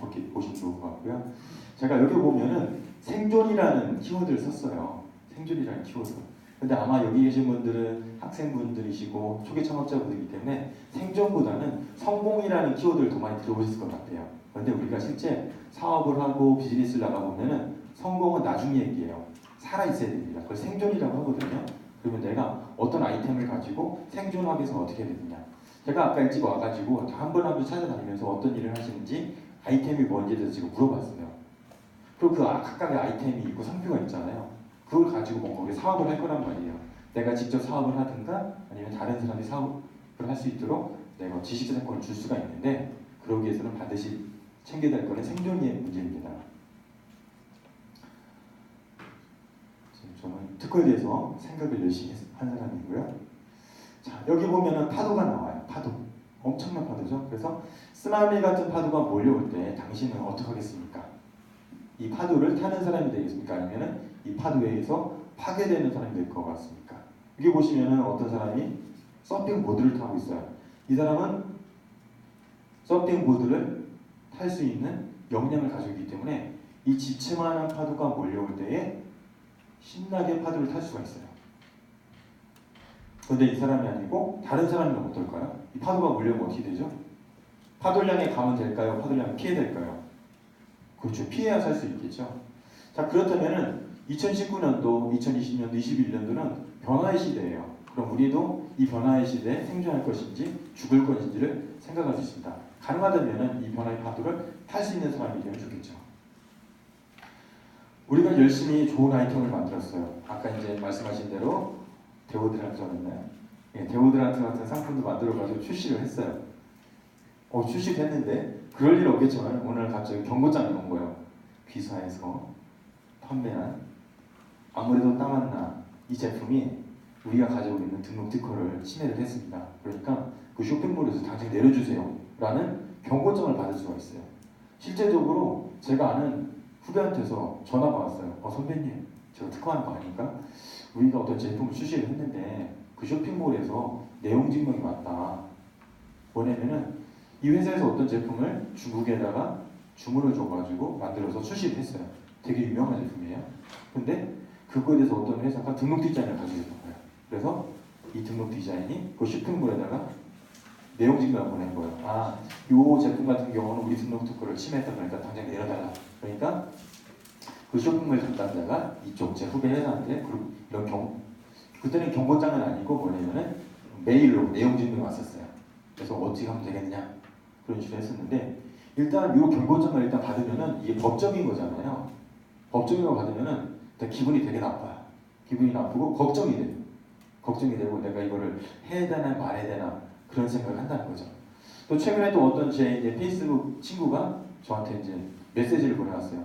그렇게 보시면 좋을 것 같고요. 제가 여기 보면은 생존이라는 키워드를 썼어요. 생존이라는 키워드. 근데 아마 여기 계신 분들은 학생분들이시고 초기 창업자분들이기 때문에 생존보다는 성공이라는 키워드를 더 많이 들어보셨을 것 같아요. 그런데 우리가 실제 사업을 하고 비즈니스를 나가보면은 성공은 나중 얘기예요. 살아있어야 됩니다. 그걸 생존이라고 하거든요. 그러면 내가 어떤 아이템을 가지고 생존하기 위해서 어떻게 해야 되느냐. 제가 아까 일찍 와가지고 한 번 한 번 찾아다니면서 어떤 일을 하시는지 아이템이 뭔지에 대해서 지금 물어봤어요. 그리고 그 각각의 아이템이 있고 상표가 있잖아요. 그걸 가지고 뭔가 우리 사업을 할 거란 말이에요. 내가 직접 사업을 하든가 아니면 다른 사람이 사업을 할 수 있도록 내가 지식재산권을 줄 수가 있는데 그러기 위해서는 반드시 챙겨야 될 거는 생존의 문제입니다. 저는 특허에 대해서 생각을 열심히 한 사람이고요. 자, 여기 보면은 파도가 나와요. 파도. 엄청난 파도죠. 그래서 쓰나미 같은 파도가 몰려올 때 당신은 어떻게 하겠습니까? 이 파도를 타는 사람이 되겠습니까? 아니면은 이 파도에 의해서 파괴되는 사람이 될 것 같습니까? 여기 보시면은 어떤 사람이 서핑보드를 타고 있어요. 이 사람은 서핑보드를 탈 수 있는 역량을 가지고 있기 때문에 이 지체만한 파도가 몰려올 때에 신나게 파도를 탈 수가 있어요. 그런데 이 사람이 아니고 다른 사람이면 어떨까요? 이 파도가 몰려오면 어떻게 되죠? 파도를 향해 가면 될까요? 파도를 향해 피해야 될까요? 그렇죠. 피해야 살 수 있겠죠. 자, 그렇다면은 2019년도, 2020년도, 21년도는 변화의 시대예요. 그럼 우리도 이 변화의 시대에 생존할 것인지 죽을 것인지를 생각할 수 있습니다. 가능하다면은 이 변화의 파도를 탈 수 있는 사람이 되면 좋겠죠. 우리가 열심히 좋은 아이템을 만들었어요. 아까 이제 말씀하신 대로 데오드란트였나요? 예, 데오드란트 같은 상품도 만들어가지고 출시를 했어요. 출시했는데 그럴 일은 없겠지만 오늘 갑자기 경고장이 온 거예요. 귀사에서 판매한 아무래도 따만나 이 제품이 우리가 가지고 있는 등록 특허를 침해를 했습니다. 그러니까 그 쇼핑몰에서 당장 내려주세요 라는 경고장을 받을 수가 있어요. 실제적으로 제가 아는 후배한테서 전화가 왔어요. 선배님, 제가 특허하는 거 아닙니까? 우리가 어떤 제품을 출시를 했는데 그 쇼핑몰에서 내용 증명이 왔다. 뭐냐면은 이 회사에서 어떤 제품을 중국에다가 주문을 줘가지고 만들어서 출시를 했어요. 되게 유명한 제품이에요. 근데 그거에 대해서 어떤 회사가 등록 디자인을 가지고 있는 거예요. 그래서 이 등록 디자인이 그 쇼핑몰에다가 내용 증명을 보낸 거예요. 이 제품 같은 경우는 우리 등록 특허를 침해했다 그러니까 당장 내려달라. 그러니까 그 쇼핑몰 담당자가 이쪽 제 후배 회사한테 이런 그때는 경고장은 아니고 뭐냐면은 메일로 내용 증명이 왔었어요. 그래서 어떻게 하면 되겠냐 그런 식으로 했었는데 일단 이 경고장을 일단 받으면은 이게 법적인 거잖아요. 법적인 거 받으면은 일단 기분이 되게 나빠요. 기분이 나쁘고 걱정이 돼요. 걱정이 되고 내가 이거를 해야 되나 말아야 되나 그런 생각을 한다는 거죠. 또 최근에 또 어떤 제 이제 페이스북 친구가 저한테 이제 메시지를 보내왔어요.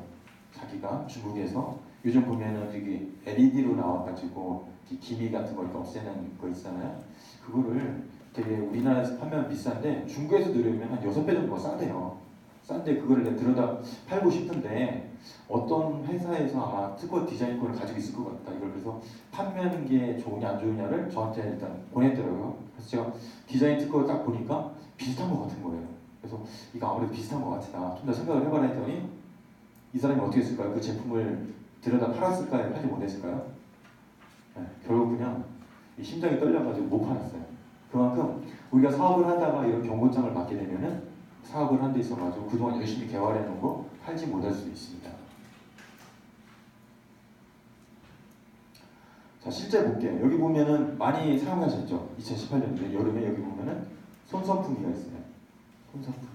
자기가 중국에서 요즘 보면은 여기 LED로 나와가지고 기미 같은 거 이렇게 없애는 거 있잖아요. 그거를 되게 우리나라에서 판매하면 비싼데 중국에서 들으면 한 6배 정도가 싸대요. 싼데 그거를 내가 들여다 팔고 싶은데 어떤 회사에서 아마 특허 디자인권을 가지고 있을 것 같다. 이걸 그래서 판매하는 게 좋으냐 안 좋으냐를 저한테 일단 보냈더라고요. 그래서 제가 디자인 특허를 딱 보니까 비슷한 것 같은 거예요. 그래서 이거 아무래도 비슷한 것 같다. 좀 더 생각을 해봐라 했더니 이 사람이 어떻게 했을까요? 그 제품을 들여다 팔았을까요? 팔지 못했을까요? 네, 결국 그냥 심장이 떨려가지고 못 팔았어요. 그만큼 우리가 사업을 하다가 이런 경고장을 받게 되면은 사업을 한 데 있어가지고 그동안 열심히 개발해 놓은 거 팔지 못할 수도 있습니다. 자, 실제 볼게요. 여기 보면은 많이 사용하셨죠? 2018년도에 여름에 여기 보면은 손선풍기가 있어요. 손선풍기.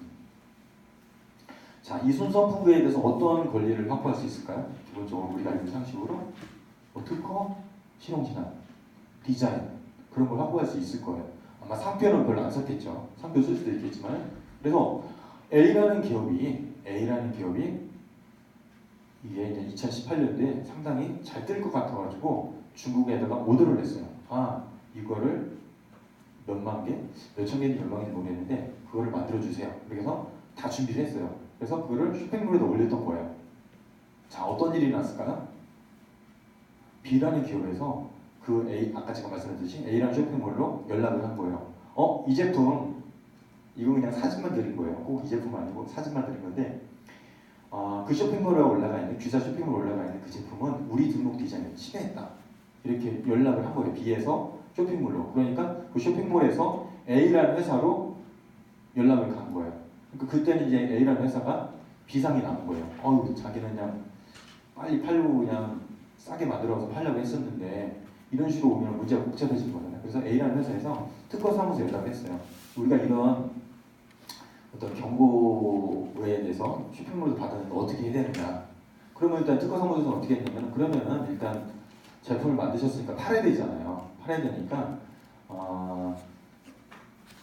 자, 이 손선풍기에 대해서 어떤 권리를 확보할 수 있을까요? 기본적으로 우리가 알고 있는 상식으로 특허, 실용진학, 디자인 그런 걸 확보할 수 있을 거예요. 아마 상표는 별로 안 썼겠죠. 상표 쓸 수도 있겠지만 그래서 A라는 기업이 이게 이제 2018년도에 상당히 잘 뜰 것 같아가지고 중국에다가 오더를 냈어요. 이거를 몇만 개, 몇천 개인지 몇만 개인지 모르겠는데 그거를 만들어주세요. 그래서 다 준비를 했어요. 그래서 그거를 쇼핑몰에다 올렸던 거예요. 자, 어떤 일이 났을까요? B라는 기업에서 그 A, 아까 제가 말씀드렸듯이 A라는 쇼핑몰로 연락을 한 거예요. 이 제품 이거 그냥 사진만 드린 거예요. 꼭 이 제품 아니고 사진만 드린 건데 그 쇼핑몰에 올라가 있는 귀사 쇼핑몰에 올라가 있는 그 제품은 우리 등록 디자인을 침해했다. 이렇게 연락을 한 거예요. B에서 쇼핑몰로. 그러니까 그 쇼핑몰에서 A라는 회사로 연락을 간 거예요. 그러니까 그때는 이제 A라는 회사가 비상이 난 거예요. 자기는 그냥 빨리 팔고 그냥 싸게 만들어서 팔려고 했었는데 이런 식으로 오면 문제가 복잡해진 거잖아요. 그래서 A라는 회사에서 특허 사무소에 연락을 했어요. 우리가 이런 어떤 경고에 대해서 쇼핑몰에서 받았는데 어떻게 해야 되느냐. 그러면 일단 특허 사무소에서 어떻게 했냐면 그러면은 일단 제품을 만드셨으니까 팔아야 되잖아요. 팔아야 되니까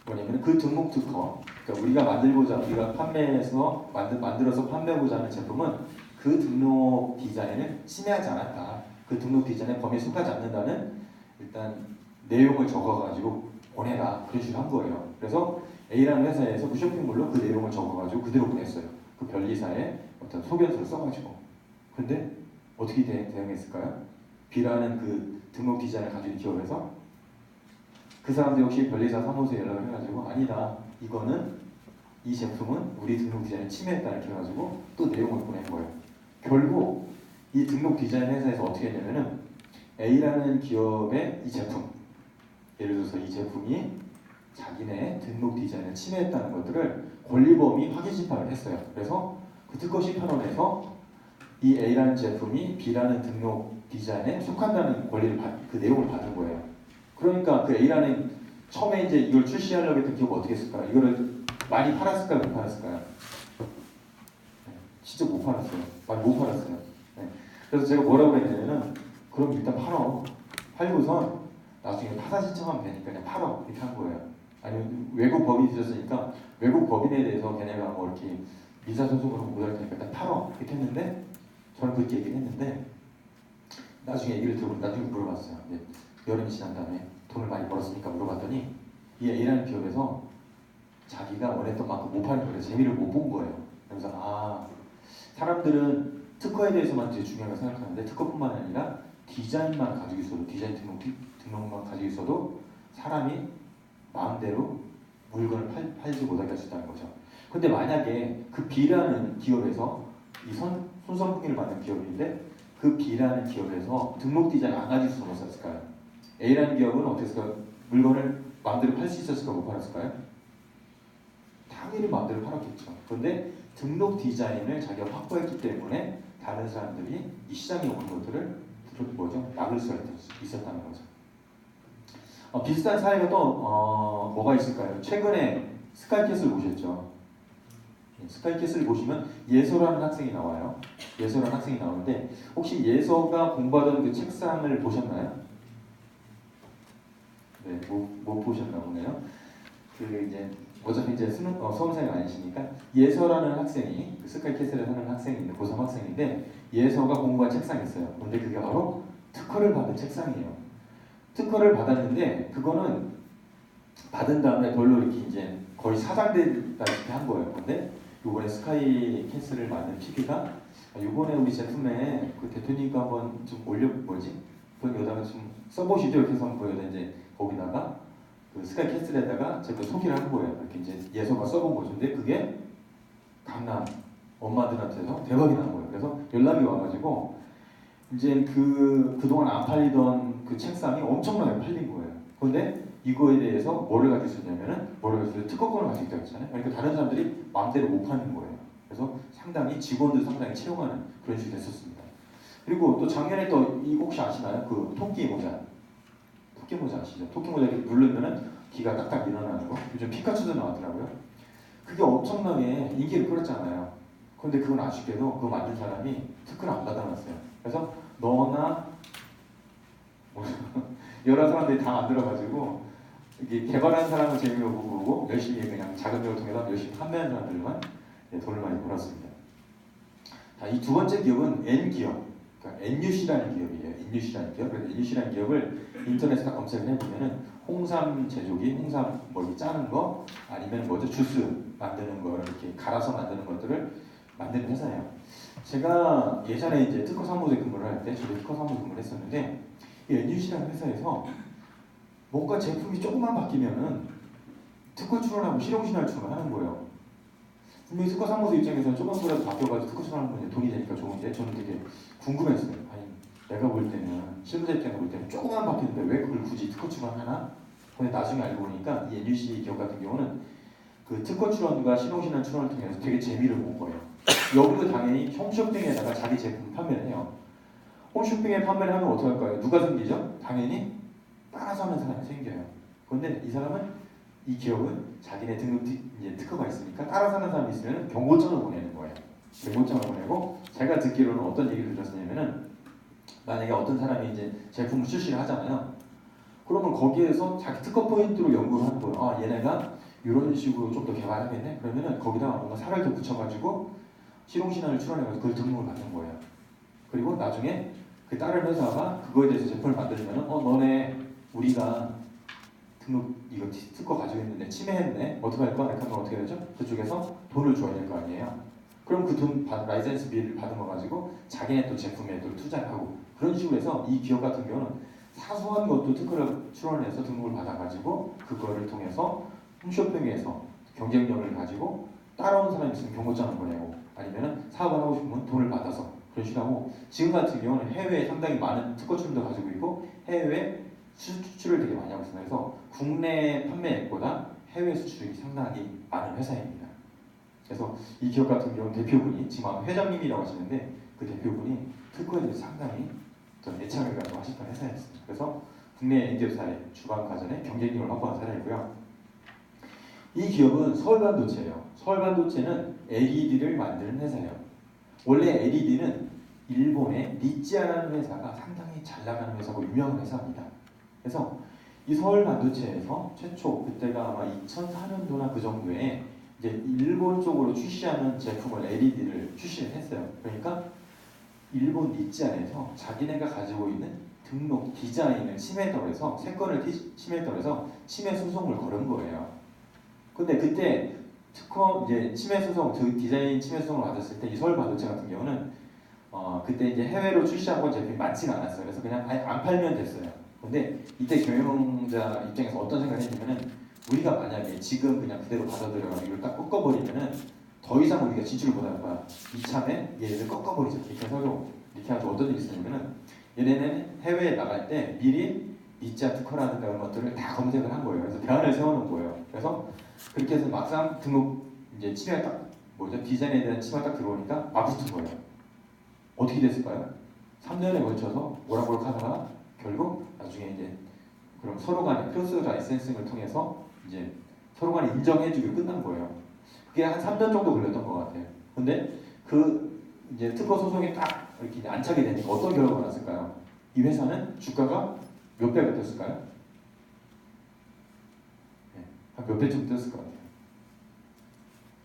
뭐냐면 그 등록 특허, 그러니까 우리가 만들고자 우리가 판매해서 만들어서 판매하고자 하는 제품은 그 등록 디자인을 침해하지 않았다. 그 등록 디자인의 범위에 속하지 않는다는 일단 내용을 적어가지고 보내라. 그런 식으로 한 거예요. 그래서 A라는 회사에서 그 쇼핑몰로 그 내용을 적어가지고 그대로 보냈어요. 그 변리사에 어떤 소견서를 써가지고. 근데 어떻게 대응했을까요? B라는 그 등록 디자인을 가지고 있는 기업에서 그 사람도 역시 변리사 사무소에 연락을 해가지고 아니다. 이거는 이 제품은 우리 등록 디자인을 침해했다 이렇게 해가지고 또 내용을 보낸 거예요. 결국 이 등록 디자인 회사에서 어떻게 했냐면은 A라는 기업의 이 제품, 예를 들어서 이 제품이 자기네 등록 디자인을 침해했다는 것들을 권리범위 확인 심판을 했어요. 그래서 그 특허 심판원에서 이 A라는 제품이 B라는 등록 디자인에 속한다는 그 내용을 받은 거예요. 그러니까 그 A라는 처음에 이제 이걸 출시하려고 했던 기업은 어떻게 했을까요? 이거를 많이 팔았을까요? 못 팔았을까요? 네, 진짜 못 팔았어요. 많이 못 팔았어요. 네. 그래서 제가 뭐라고 했냐면은 그럼 일단 팔어. 팔고선 나중에 파산 신청하면 되니까 그냥 팔어. 이렇게 한 거예요. 아니면 외국 법인이 있었으니까 외국 법인에 대해서 걔네가 뭐 이렇게 민사소송으로 못할 테니까 일단 팔어. 이렇게 했는데 저는 그렇게 얘기를 했는데 나중에 얘기를 들어보고 나중에 물어봤어요. 네. 여름이 지난 다음에 돈을 많이 벌었으니까 물어봤더니 이 A라는 기업에서 자기가 원했던 만큼 못 파는 거예요. 재미를 못 본 거예요. 그래서 사람들은 특허에 대해서만 되게 중요하게 생각하는데 특허뿐만 아니라 디자인만 가지고 있어도 디자인 등록만 가지고 있어도 사람이 마음대로 물건을 팔지 못하게 할 수 있다는 거죠. 근데 만약에 그 B라는 기업에서 이 손선풍기를 받는 기업인데 그 B라는 기업에서 등록 디자인 안 가지고 있어서 못 샀을까요? A라는 기업은 어떻게 했을까요? 물건을 마음대로 팔 수 있었을까요? 못 팔았을까요? 당연히 마음대로 팔았겠죠. 그런데 등록 디자인을 자기가 확보했기 때문에 다른 사람들이 이 시장에 오는 것들을 막을 수가 있었다는 거죠. 비슷한 사례가 또 뭐가 있을까요? 최근에 스카이캐슬 보셨죠? 스카이캐슬 보시면 예서라는 학생이 나와요. 예서라는 학생이 나오는데 혹시 예서가 공부하던 그 책상을 보셨나요? 네, 못 보셨나 보네요. 어차피 이제 수험생이 아니시니까 예서라는 학생이 스카이캐슬에 사는 학생인데 고3 학생인데 예서가 공부한 책상이 있어요. 근데 그게 바로 특허를 받은 책상이에요. 특허를 받았는데 그거는 받은 다음에 별로 이렇게 이제 거의 사장되다시피 한 거예요. 근데 이번에 스카이캐슬을 만든 PD가 이번에 우리 제품에 그 대표님과 한번 좀 그건 여기다가 좀 써보시죠. 이렇게 해서 한번 보여요. 이제 거기다가 그 스카이캐슬에다가 제가 소개를 한 거예요. 이렇게 이제 예서가 써본 거죠. 근데 그게 강남 엄마들한테서 대박이 난 거예요. 그래서 연락이 와가지고 이제 그동안 안 팔리던 그 책상이 엄청나게 팔린 거예요. 그런데 이거에 대해서 뭐를 가지고 있었냐면은 특허권을 가지고 있다고 했잖아요. 그러니까 다른 사람들이 마음대로 못 파는 거예요. 그래서 직원들 상당히 채용하는 그런 식이 됐었습니다. 그리고 또 작년에 또 이거 혹시 아시나요? 그 토끼 모자 아시죠? 토끼 모자 이렇게 누르면은 귀가 딱딱 일어나는 거. 요즘 피카츄도 나왔더라고요. 그게 엄청나게 인기를 끌었잖아요. 그런데 그건 아쉽게도 그거 만든 사람이 특허를 안 받아놨어요. 그래서 너나 여러 사람들이 다 만들어가지고 이게 개발한 사람은 재미로 보고 열심히 그냥 자금력을 통해서 열심히 판매한 사람들만 돈을 많이 벌었습니다. 이 두 번째 기업은 N기업, 그러니까 NUC라는 기업이에요. NUC라는 기업. 그래서 NUC라는 기업을 인터넷에 딱 검색을 해보면은 홍삼 제조기, 홍삼 짜는 거 아니면 주스 만드는 거 이렇게 갈아서 만드는 것들을 만드는 회사예요. 제가 예전에 이제 특허 사무소에 근무를 할 때 저도 특허 사무소 근무를 했었는데 이 NUC라는 회사에서 뭔가 제품이 조금만 바뀌면은 특허 출원하고 실용 신할 출원하는 거예요. 분명히 특허 상무소 입장에서는 조금 거라도 바뀌어가지고 특허 출원하는 건 돈이 되니까 좋은데 저는 되게 궁금했어요. 아니 내가 볼 때는 실무자 입장에서 볼 때는 조금만 바뀌는데 왜 그걸 굳이 특허 출원하나? 근데 나중에 알고 보니까 이 NUC 기업 같은 경우는 그 특허 출원과 신용신한 출원을 통해서 되게 재미를 본 거예요. 여기도 당연히 홈쇼핑에다가 자기 제품 판매를 해요. 홈쇼핑에 판매를 하면 어떻게 할까요? 누가 생기죠? 당연히 따라서 하는 사람이 생겨요. 그런데 이 사람은 이 기업은 자기네 등록 이제 특허가 있으니까 따라서 하는 사람이 있으면 경고장을 보내는 거예요. 경고장을 보내고 제가 듣기로는 어떤 얘기를 들었냐면은 만약에 어떤 사람이 이제 제품을 출시를 하잖아요. 그러면 거기에서 자기 특허 포인트로 연구를 하는 거예요. 아 얘네가 이런 식으로 좀 더 개발하겠네? 그러면은 거기다가 뭔가 살을 더 붙여가지고 실용신안을 출원해가지고 그걸 등록을 받는 거예요. 그리고 나중에 그 다른 회사가 그거에 대해서 제품을 만들면은 너네 우리가 등록 이거 특허 가지고 있는데 침해했네? 어떻게 할 거야? 이렇게 하면 어떻게 되죠? 그쪽에서 돈을 줘야 될 거 아니에요. 그럼 그 돈 라이센스 비를 받은 거 가지고 자기네 또 제품에 또 투자를 하고 그런 식으로 해서 이 기업 같은 경우는 사소한 것도 특허를 출원해서 등록을 받아가지고 그거를 통해서 홈쇼핑에서 경쟁력을 가지고 따라온 사람이 있으면 경고장을 보내고 아니면 사업을 하고 싶으면 돈을 받아서 그런 식으로 하고 지금 같은 경우는 해외에 상당히 많은 특허 출원도 가지고 있고 해외에 수출을 되게 많이 하고 있습니다. 그래서 국내 판매액보다 해외 수출이 상당히 많은 회사입니다. 그래서 이 기업 같은 경우는 대표분이 지금 아마 회장님이라고 하시는데 그 대표분이 특허에 대해서 상당히 좀 애착을 가지고 하셨던 회사였습니다. 그래서 국내 N기업사의 주방 가전의 경쟁력을 확보한 사례이고요. 이 기업은 서울반도체예요. 서울반도체는 LED를 만드는 회사예요. 원래 LED는 일본의 니찌아라는 회사가 상당히 잘 나가는 회사고 유명한 회사입니다. 그래서 이 서울반도체에서 최초 그때가 아마 2004년도나 그 정도에 이제 일본 쪽으로 출시하는 제품을 LED를 출시를 했어요. 그러니까 일본 니찌아에서 자기네가 가지고 있는 등록 디자인을 침해했다고 해서 세 건을 침해했다고 해서 침해 소송을 걸은 거예요. 근데 그때 특허 이제 침해 소송, 디자인 침해 소송을 받았을 때 이 서울반도체 같은 경우는 그때 이제 해외로 출시한 제품이 많지가 않았어요. 그래서 그냥 아예 안 팔면 됐어요. 근데 이때 경영자 입장에서 어떤 생각을 했냐면은 우리가 만약에 지금 그냥 그대로 받아들여가지고 이걸 딱 꺾어버리면은 더 이상 우리가 진출을 못할 거야. 이참에 얘를 꺾어버리자. 이렇게 해서 이렇게 해서 어떤 일이 있었냐면은 얘네는 해외에 나갈 때 미리 니자 특허라든가 이런 것들을 다 검색을 한 거예요. 그래서 대안을 세워놓은 거예요. 그래서 그렇게 해서 막상 등록 이제 침해 딱 디자인에 대한 침해 딱 들어오니까 맞붙은 거예요. 어떻게 됐을까요? 3년에 걸쳐서 오락가락 하다가 결국 나중에 이제 그럼 서로 간에 크로스 라이센싱을 통해서 이제 서로 간에 인정해주기로 끝난 거예요. 그게 한 3년 정도 걸렸던 것 같아요. 근데 그 이제 특허 소송이 딱 이렇게 안착이 되니까 어떤 결과가 났을까요? 이 회사는 주가가 몇 배가 됐을까요? 네, 한 몇 배쯤 됐을 것 같아요.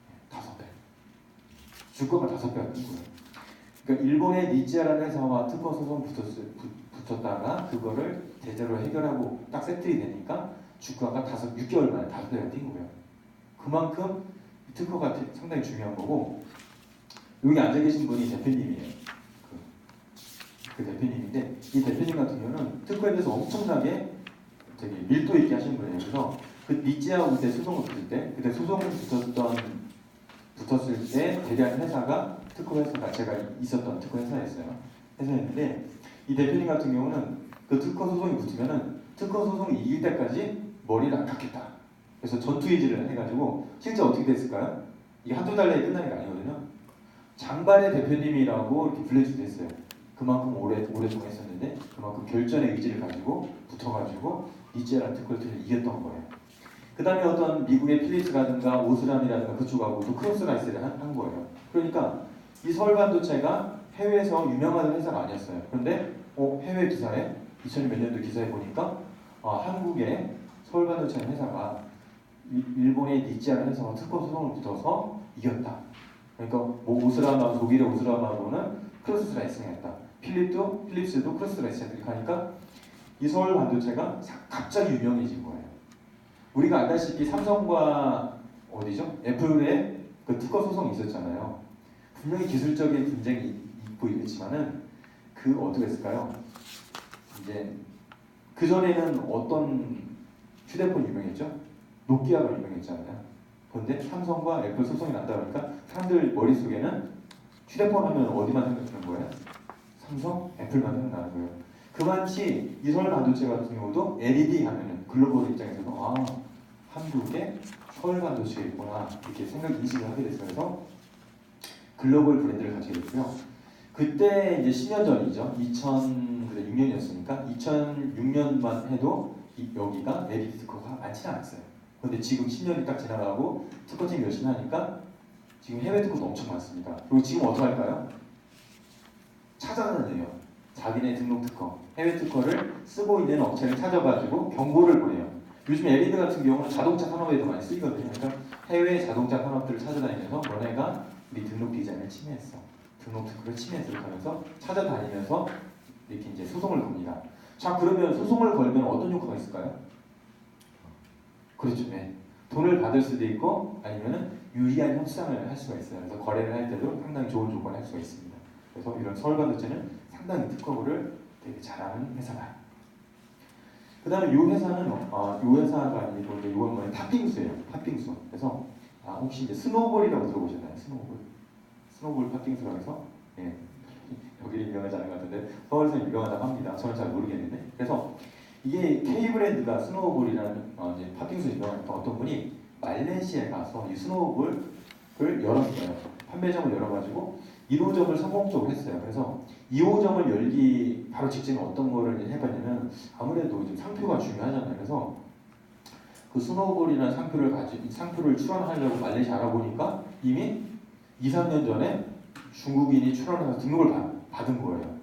네, 5배. 주가가 5배가 뜬 거예요. 그러니까 일본의 니치아라는 회사와 특허 소송 붙었다가 그거를 제대로 해결하고 딱 세틀이 되니까 주가가 6개월 만에 5배가 뛴 거예요. 그만큼 특허가 상당히 중요한 거고 여기 앉아 계신 분이 대표님이에요. 그 대표님인데 이 대표님 같은 경우는 특허에 대해서 엄청나게 되게 밀도 있게 하시는 분이에요. 그래서 그 니치아하고 그때 소송을 붙을 때 그때 소송을 붙었을 때 대리하는 회사가 특허 회사가 제가 있었던 특허 회사였는데 이 대표님 같은 경우는 그 특허 소송이 붙으면은 특허 소송이 이길 때까지 머리를 안 깎겠다. 그래서 전투의지를 해가지고 실제 어떻게 됐을까요? 이게 한두 달 내에 끝나는 게 아니거든요. 장발의 대표님이라고 이렇게 불려주기도 했어요. 그만큼 오랫동안 했었는데 그만큼 결전의 의지를 가지고 붙어가지고 니치아라는 특허를 이겼던 거예요. 그 다음에 어떤 미국의 필립스라든가 오스람이라든가 그쪽하고 또 크로스라이스를 한 거예요. 그러니까 이 서울반도체가 해외에서 유명한 회사가 아니었어요. 그런데 해외 기사에 2000년 몇 년도 기사에 보니까 한국의 서울반도체 회사가 일본의 니치아라는 회사와 특허 소송을 붙어서 이겼다. 그러니까 뭐 오스라마 독일의 오스라마로는 크로스라이싱했다. 필립스도 크로스라이싱 이렇게 하니까 이 서울반도체가 갑자기 유명해진 거예요. 우리가 알다시피 삼성과 어디죠? 애플의 그 특허 소송이 있었잖아요. 분명히 기술적인 분쟁이 있고 있지만은 그 어떻게 했을까요? 이제 그 전에는 어떤 휴대폰이 유명했죠? 노키아가 유명했잖아요. 그런데 삼성과 애플 소송이 난다 보니까 사람들 머릿속에는 휴대폰 하면 어디만 생각나는 거예요? 삼성, 애플만 생각나는 거예요. 그만치 이 서울 반도체 같은 경우도 LED 하면은 글로벌 입장에서는 한국에 서울 반도체가 있구나 이렇게 인식을 하게 됐어요. 그래서 글로벌 브랜드를 가지게 됐고요. 그때 이제 10년 전이죠. 2006년이었으니까 2006년만 해도 여기가 LED 특허가 많지는 않았어요. 그런데 지금 10년이 딱 지나가고 특허팀이 열심히 하니까 지금 해외 특허도 엄청 많습니다. 그리고 지금 어떻게 할까요? 찾아다녀요. 자기네 등록 특허, 해외 특허를 쓰고 있는 업체를 찾아가지고 경고를 보내요. 요즘 LED 같은 경우는 자동차 산업에도 많이 쓰이거든요. 그러니까 해외 자동차 산업들을 찾아다니면서 너네가 우리 등록 디자인을 침해했어. 등록 특허를 침해했어. 하면서 찾아다니면서 이렇게 이제 소송을 겁니다. 자, 그러면 소송을 걸면 어떤 효과가 있을까요? 그렇죠. 네. 돈을 받을 수도 있고 아니면은 유리한 협상을 할 수가 있어요. 그래서 거래를 할 때도 상당히 좋은 조건을 할 수가 있습니다. 그래서 이런 서울 반도체는 상당히 특허를 되게 잘하는 회사다. 그 다음에 이 회사는 이 회사가 아니고 이건 뭐냐 팥빙수예요. 팥빙수. 그래서 혹시 이제 스노우볼이라고 들어보셨나요? 스노우볼 팥빙수라고 해서 여기 유명하지 않은 것 같은데 서울에서 유명하다고 합니다. 저는 잘 모르겠는데 그래서 이게 K 브랜드가 스노우볼이라는 이제 팥빙수 유명한 어떤 분이 말레이시아에 가서 이 스노우볼을 열었어요. 판매점을 열어가지고 1호점을 성공적으로 했어요. 그래서 2호점을 열기 바로 직전에 어떤 거를 해봤냐면 아무래도 좀 상표가 중요하잖아요. 그래서 그 스노우볼이라는 상표를 출원하려고 말레이시아 알아보니까 이미 2, 3년 전에 중국인이 출원해서 등록을 받은 거예요.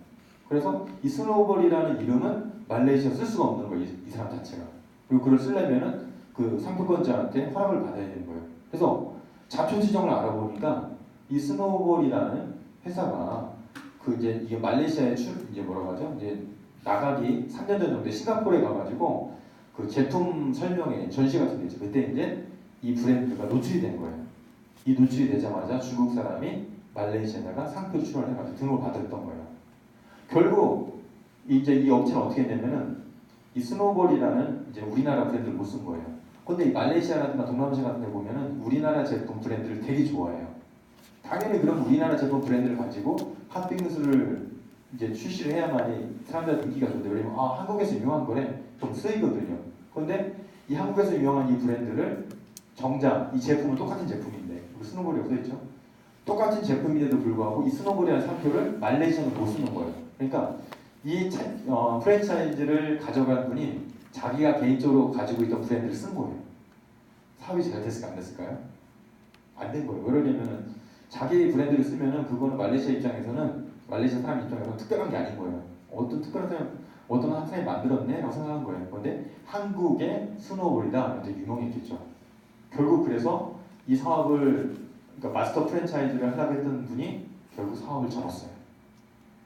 그래서 이 스노우볼이라는 이름은 말레이시아 쓸 수가 없는 거예요. 이 사람 자체가. 그리고 그걸 쓰려면은 그 상표권자한테 허락을 받아야 되는 거예요. 그래서 자초지종을 알아보니까 이 스노우볼이라는 회사가 이게 말레이시아에 이제 뭐라고 하죠? 이제 나가기 3년 전 정도에 싱가포르에 가가지고 그 제품 설명회 전시 같은 데 있죠. 그때 이제 이 브랜드가 노출이 된 거예요. 이 노출이 되자마자 중국 사람이 말레이시아에다가 상표 출원해가지고 등록을 받았던 거예요. 결국 이제 이 업체는 어떻게 했냐면은 이 스노우볼이라는 이제 우리나라 브랜드를 못 쓴 거예요. 근데 이 말레이시아라든가 동남아시아 같은 데 보면은 우리나라 제품 브랜드를 되게 좋아해요. 당연히 그럼 우리나라 제품 브랜드를 가지고 팥빙수를 이제 출시를 해야만이 사람들한테 인기가 좋은데 왜냐면 한국에서 유명한 거래 좀 쓰이거든요. 그런데 이 한국에서 유명한 이 브랜드를 정작 이 제품은 똑같은 제품인데 스노볼이 없어있죠. 똑같은 제품인데도 불구하고 이 스노볼이라는 상표를 말레이시아는 못 쓰는 거예요. 그러니까 이 프랜차이즈를 가져간 분이 자기가 개인적으로 가지고 있던 브랜드를 쓴 거예요. 사업이 잘 됐을까 안 됐을까요? 안 된 거예요. 왜냐면은 자기 브랜드를 쓰면은 그거는 말레이시아 입장에서는 말레이시아 사람 입장에서는 특별한 게 아닌 거예요. 어떤 특별한 사람, 어떤 한 사람이 만들었네라고 생각한 거예요. 그런데 한국의 스노우볼이다 이제 유명했겠죠. 결국 그래서 이 사업을 그러니까 마스터 프랜차이즈를 하려고 했던 분이 결국 사업을 접었어요.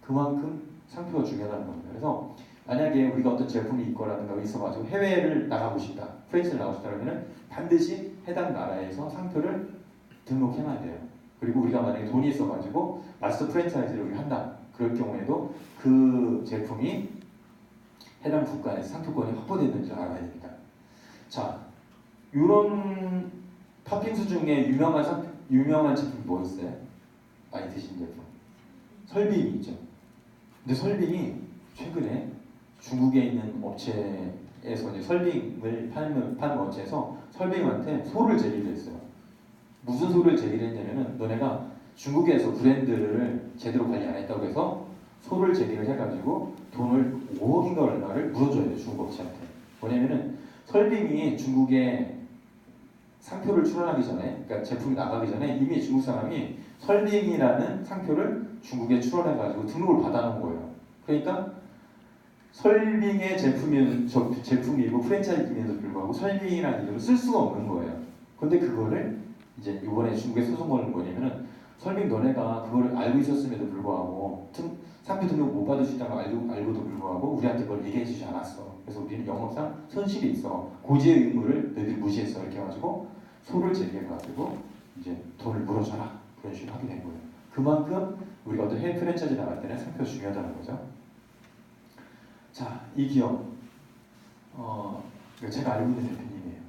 그만큼 상표가 중요하다는 겁니다. 그래서 만약에 우리가 어떤 제품이 있거라든가 있어가지고 해외를 나가고 싶다, 프랜차이즈를 나가고 싶다 그러면 반드시 해당 나라에서 상표를 등록해놔야 돼요. 그리고 우리가 만약에 돈이 있어가지고 마스터 프랜차이즈를 우리가 한다. 그럴 경우에도 그 제품이 해당 국가에서 상표권이 확보되는지 알아야 됩니다. 자, 이런 팥빙수 중에 유명한 제품이 뭐 있어요? 많이 드신 제품? 설빙이 있죠. 근데 설빙이 최근에 중국에 있는 업체에서 이제 설빙을 파는 업체에서 설빙한테 소를 제기를 했어요. 무슨 소를 제기를 했냐면은 너네가 중국에서 브랜드를 제대로 관리 안 했다고 해서 소를 제기를 해가지고 돈을 5억인가 얼마를 물어줘야 돼요. 중국 업체한테. 뭐냐면은 설빙이 중국에 상표를 출원하기 전에, 그러니까 제품이 나가기 전에 이미 중국 사람이 설빙이라는 상표를 중국에 출원해가지고 등록을 받아놓은 거예요. 그러니까 설빙의 제품이고 프랜차이즈임에도 불구하고 설빙이라는 이름을 쓸 수가 없는 거예요. 근데 그거를 이제 이번에 중국에 소송 거는 뭐냐면은 설빙 너네가 그거를 알고 있었음에도 불구하고 상표 등록 못 받을 수 있다는 걸 알고도 불구하고 우리한테 그걸 얘기해 주지 않았어. 그래서 우리는 영업상 손실이 있어. 고지의 의무를 너희들이 무시했어. 이렇게 해가지고 소를 제기해가지고 이제 돈을 물어줘라. 그런 식으로 하게 된 거예요. 그만큼 우리가 어떤 해외 프랜차이즈 나갈 때는 상표가 중요하다는 거죠. 자, 이 기업 제가 알고 있는 대표님이에요.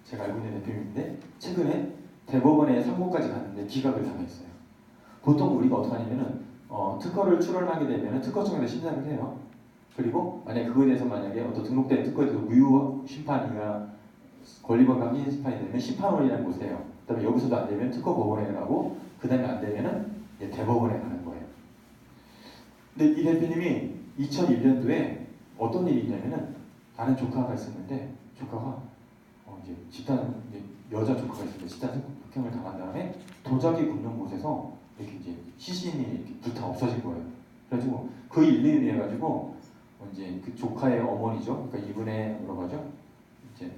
제가 알고 있는 대표님인데 최근에 대법원에 상고까지 갔는데 기각을 당했어요. 보통 우리가 어떻게 하냐면은 특허를 출원하게 되면은 특허청에서 심사를 해요. 그리고 만약 그거에 대해서 만약에 어떤 등록된 특허에 대해서 무효 심판이나 권리법과 확인 심판이 되면 심판원이라는 곳에 해요. 그다음에 여기서도 안 되면 특허법원에 가고 그다음에 안 되면은 이제 대법원에 가는 거예요. 근데 이 대표님이 2001년도에 어떤 일이 있냐면은 아는 조카가 있었는데 조카가 이제 집단 이제 여자 조카가 있었는데 집단 폭행을 당한 다음에 도자기 굽는 곳에서 이렇게 이제 시신이 이렇게 불타 없어진 거예요. 그래가지고 그 일로 인해 가지고 이제 그 조카의 어머니죠. 그러니까 이분의 뭐라고 하죠? 이제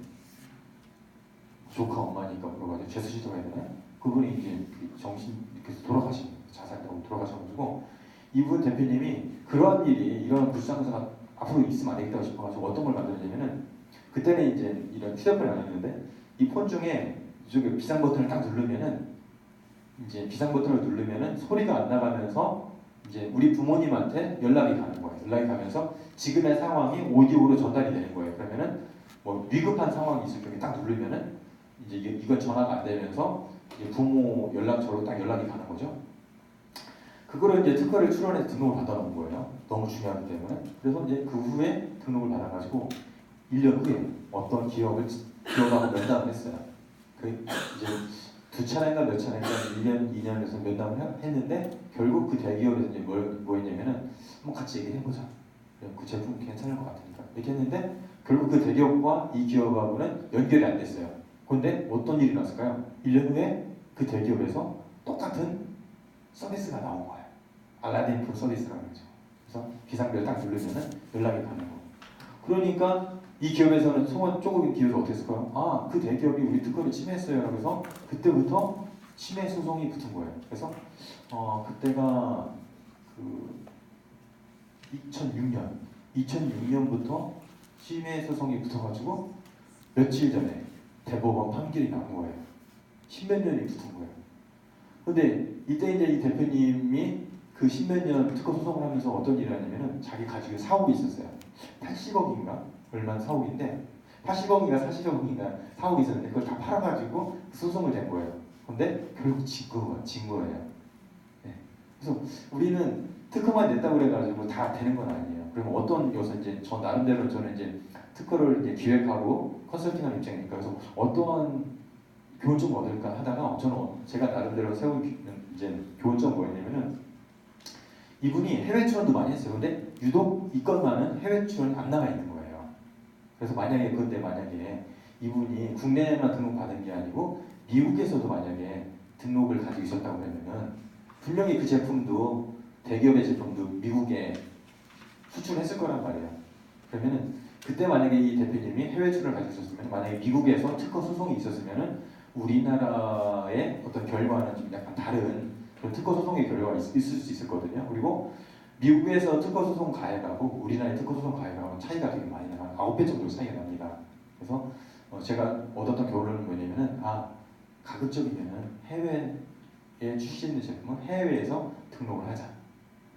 조카 엄마니까 뭐라고 하죠? 죄수시도가 해야 되나요? 그분이 이제 정신 이렇게 돌아가신 자살하고 돌아가셔가지고 이분 대표님이 그러한 일이 이런 불상사가 앞으로 있으면 안 되겠다고 싶어가지고 어떤 걸 만들었냐면은 그때는 이제 이런 휴대폰이 아니었는데 이 폰 중에 이쪽에 비상 버튼을 딱 누르면은 이제 비상 버튼을 누르면은 소리가 안 나가면서 이제 우리 부모님한테 연락이 가는 거예요. 연락이 가면서 지금의 상황이 오디오로 전달이 되는 거예요. 그러면은 뭐 위급한 상황이 있을 경우에 딱 누르면은 이제 이건 전화가 안 되면서 이제 부모 연락처로 딱 연락이 가는 거죠. 그거를 이제 특허를 출원해서 등록을 받아놓은 거예요. 너무 중요하기 때문에. 그래서 이제 그 후에 등록을 받아가지고 1년 후에 어떤 기업하고 면담을 했어요. 그 이제 두 차례인가 몇 차례인가 1년, 2년에서 면담을 했는데 결국 그 대기업에서 이제 뭐 했냐면은 한번 같이 얘기해보자. 그 제품 괜찮을 것 같으니까 이렇게 했는데 결국 그 대기업과 이 기업하고는 연결이 안 됐어요. 그런데 어떤 일이 났을까요? 1년 후에 그 대기업에서 똑같은 서비스가 나온 거예요. 알라딘 프로 서비스라는 거죠. 그래서 비상벨 딱 누르면은 연락이 가는 거. 그러니까 이 기업에서는 소문 조금 기업이 어떻게 했을까요? 아, 그 대기업이 우리 특허를 침해했어요. 그래서 그때부터 침해 소송이 붙은 거예요. 그래서 그때가 그 2006년부터 침해 소송이 붙어가지고 며칠 전에 대법원 판결이 나온 거예요. 십몇 년이 붙은 거예요. 근데 이때 이제 이 대표님이 그 십몇 년 특허 소송을 하면서 어떤 일을 하냐면은 자기 가지고 사옥이 있었어요. 80억인가? 얼마나 사옥인데 80억인가 40억인가 사옥이 있었는데 그걸 다 팔아가지고 소송을 낸 거예요. 근데 결국 진 거예요. 네. 그래서 우리는 특허만 냈다고 그래가지고 다 되는 건 아니에요. 그러면 어떤 요소 이제 저 나름대로 저는 이제 특허를 이제 기획하고 컨설팅하는 입장이니까 그래서 어떠한 교훈점 얻을까 하다가 저는 제가 나름대로 세운 이제 교훈점 뭐였냐면은 이분이 해외 출연도 많이 했어요. 근데 유독 이 건만은 해외 출연이 안 나가 있는 거예요. 그래서 만약에 이분이 국내에만 등록받은 게 아니고 미국에서도 만약에 등록을 가지고 있었다고 그러면은 분명히 그 제품도 대기업의 제품도 미국에 수출했을 거란 말이에요. 그러면은 그때 만약에 이 대표님이 해외 출연을 가지고 있었으면 만약에 미국에서 특허 소송이 있었으면은 우리나라의 어떤 결과는 좀 약간 다른 그런 특허 소송의 결과가 있을 수 있었거든요. 그리고 미국에서 특허 소송 가해가고 우리나라의 특허 소송 가해가고 차이가 되게 많이 나요. 9배 정도 차이가 납니다. 그래서 제가 얻었던 결론은 뭐냐면은 가급적이면은 해외에 출시되는 제품은 해외에서 등록을 하자.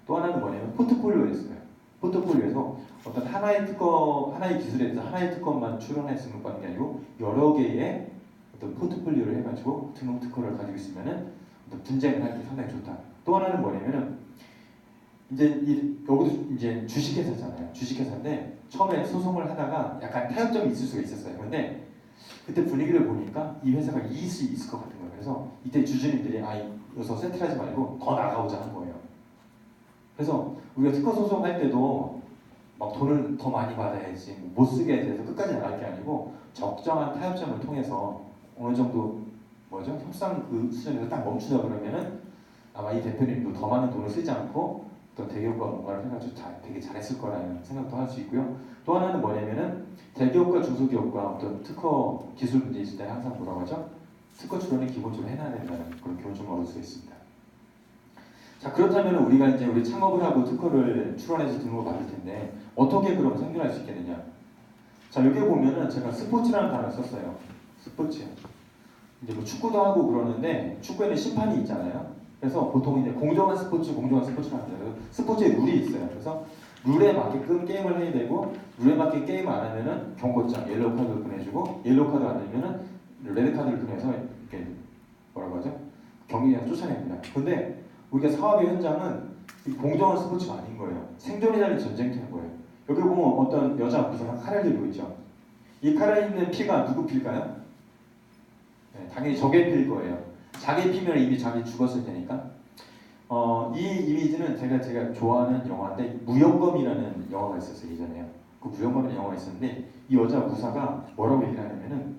또 하나는 뭐냐면 포트폴리오였어요. 포트폴리오에서 어떤 하나의 기술에 대해서 하나의 특허만 출원해서 등록받는 게 아니고 여러 개의 어떤 포트폴리오를 해가지고 등록 특허를 가지고 있으면은 어떤 분쟁을 할 때 상당히 좋다. 또 하나는 뭐냐면은 여기도 이제 주식회사잖아요. 주식회사인데 처음에 소송을 하다가 약간 타협점이 있을 수가 있었어요. 그런데 그때 분위기를 보니까 이 회사가 이길 수 있을 것 같은 거예요. 그래서 이때 주주님들이 여기서 세트하지 말고 더 나가보자 한 거예요. 그래서 우리가 특허 소송할 때도 막 돈을 더 많이 받아야지 못 쓰게 돼서 끝까지 나갈 게 아니고 적정한 타협점을 통해서 어느 정도 협상 그 수준에서 딱 멈추다 그러면은 아마 이 대표님도 더 많은 돈을 쓰지 않고 또 대기업과 뭔가를 해가지고 되게 잘했을 거라는 생각도 할 수 있고요. 또 하나는 뭐냐면은 대기업과 중소기업과 어떤 특허 기술 문제 있을 때 항상 뭐라고 하죠? 특허 출원을 기본적으로 해놔야 된다는 그런 교훈을 얻을 수 있습니다. 자, 그렇다면 우리가 이제 우리 창업을 하고 특허를 출원해서 등록을 받을 텐데 어떻게 그럼 생존할 수 있겠느냐? 자, 여기 보면은 제가 스포츠라는 단어를 썼어요. 스포츠. 이제 뭐 축구도 하고 그러는데 축구에는 심판이 있잖아요. 그래서 보통 이제 공정한 스포츠라고 합니다. 스포츠에 룰이 있어요. 그래서 룰에 맞게끔 게임을 해야 되고 룰에 맞게 게임 안 하면은 경고장, 옐로우 카드 보내주고 옐로우 카드 안 되면은 레드카드를 통해서 이렇게 뭐라고 하죠? 경기장에서 쫓아냅니다. 근데 우리가 사업의 현장은 이 공정한 스포츠가 아닌 거예요. 생존이 달린 전쟁터인 거예요. 여기 보면 어떤 여자 부사가 칼을 들고 있죠. 이 칼에 있는 피가 누구 피일까요? 네, 당연히 적의 피일 거예요. 자기 피면 이미 자기 죽었을 테니까. 이 이미지는 제가 좋아하는 영화인데 무용검이라는 영화가 있었어요 예전에요. 그 무용검이라는 영화가 있었는데 이 여자 무사가 뭐라고 얘기를 하냐면은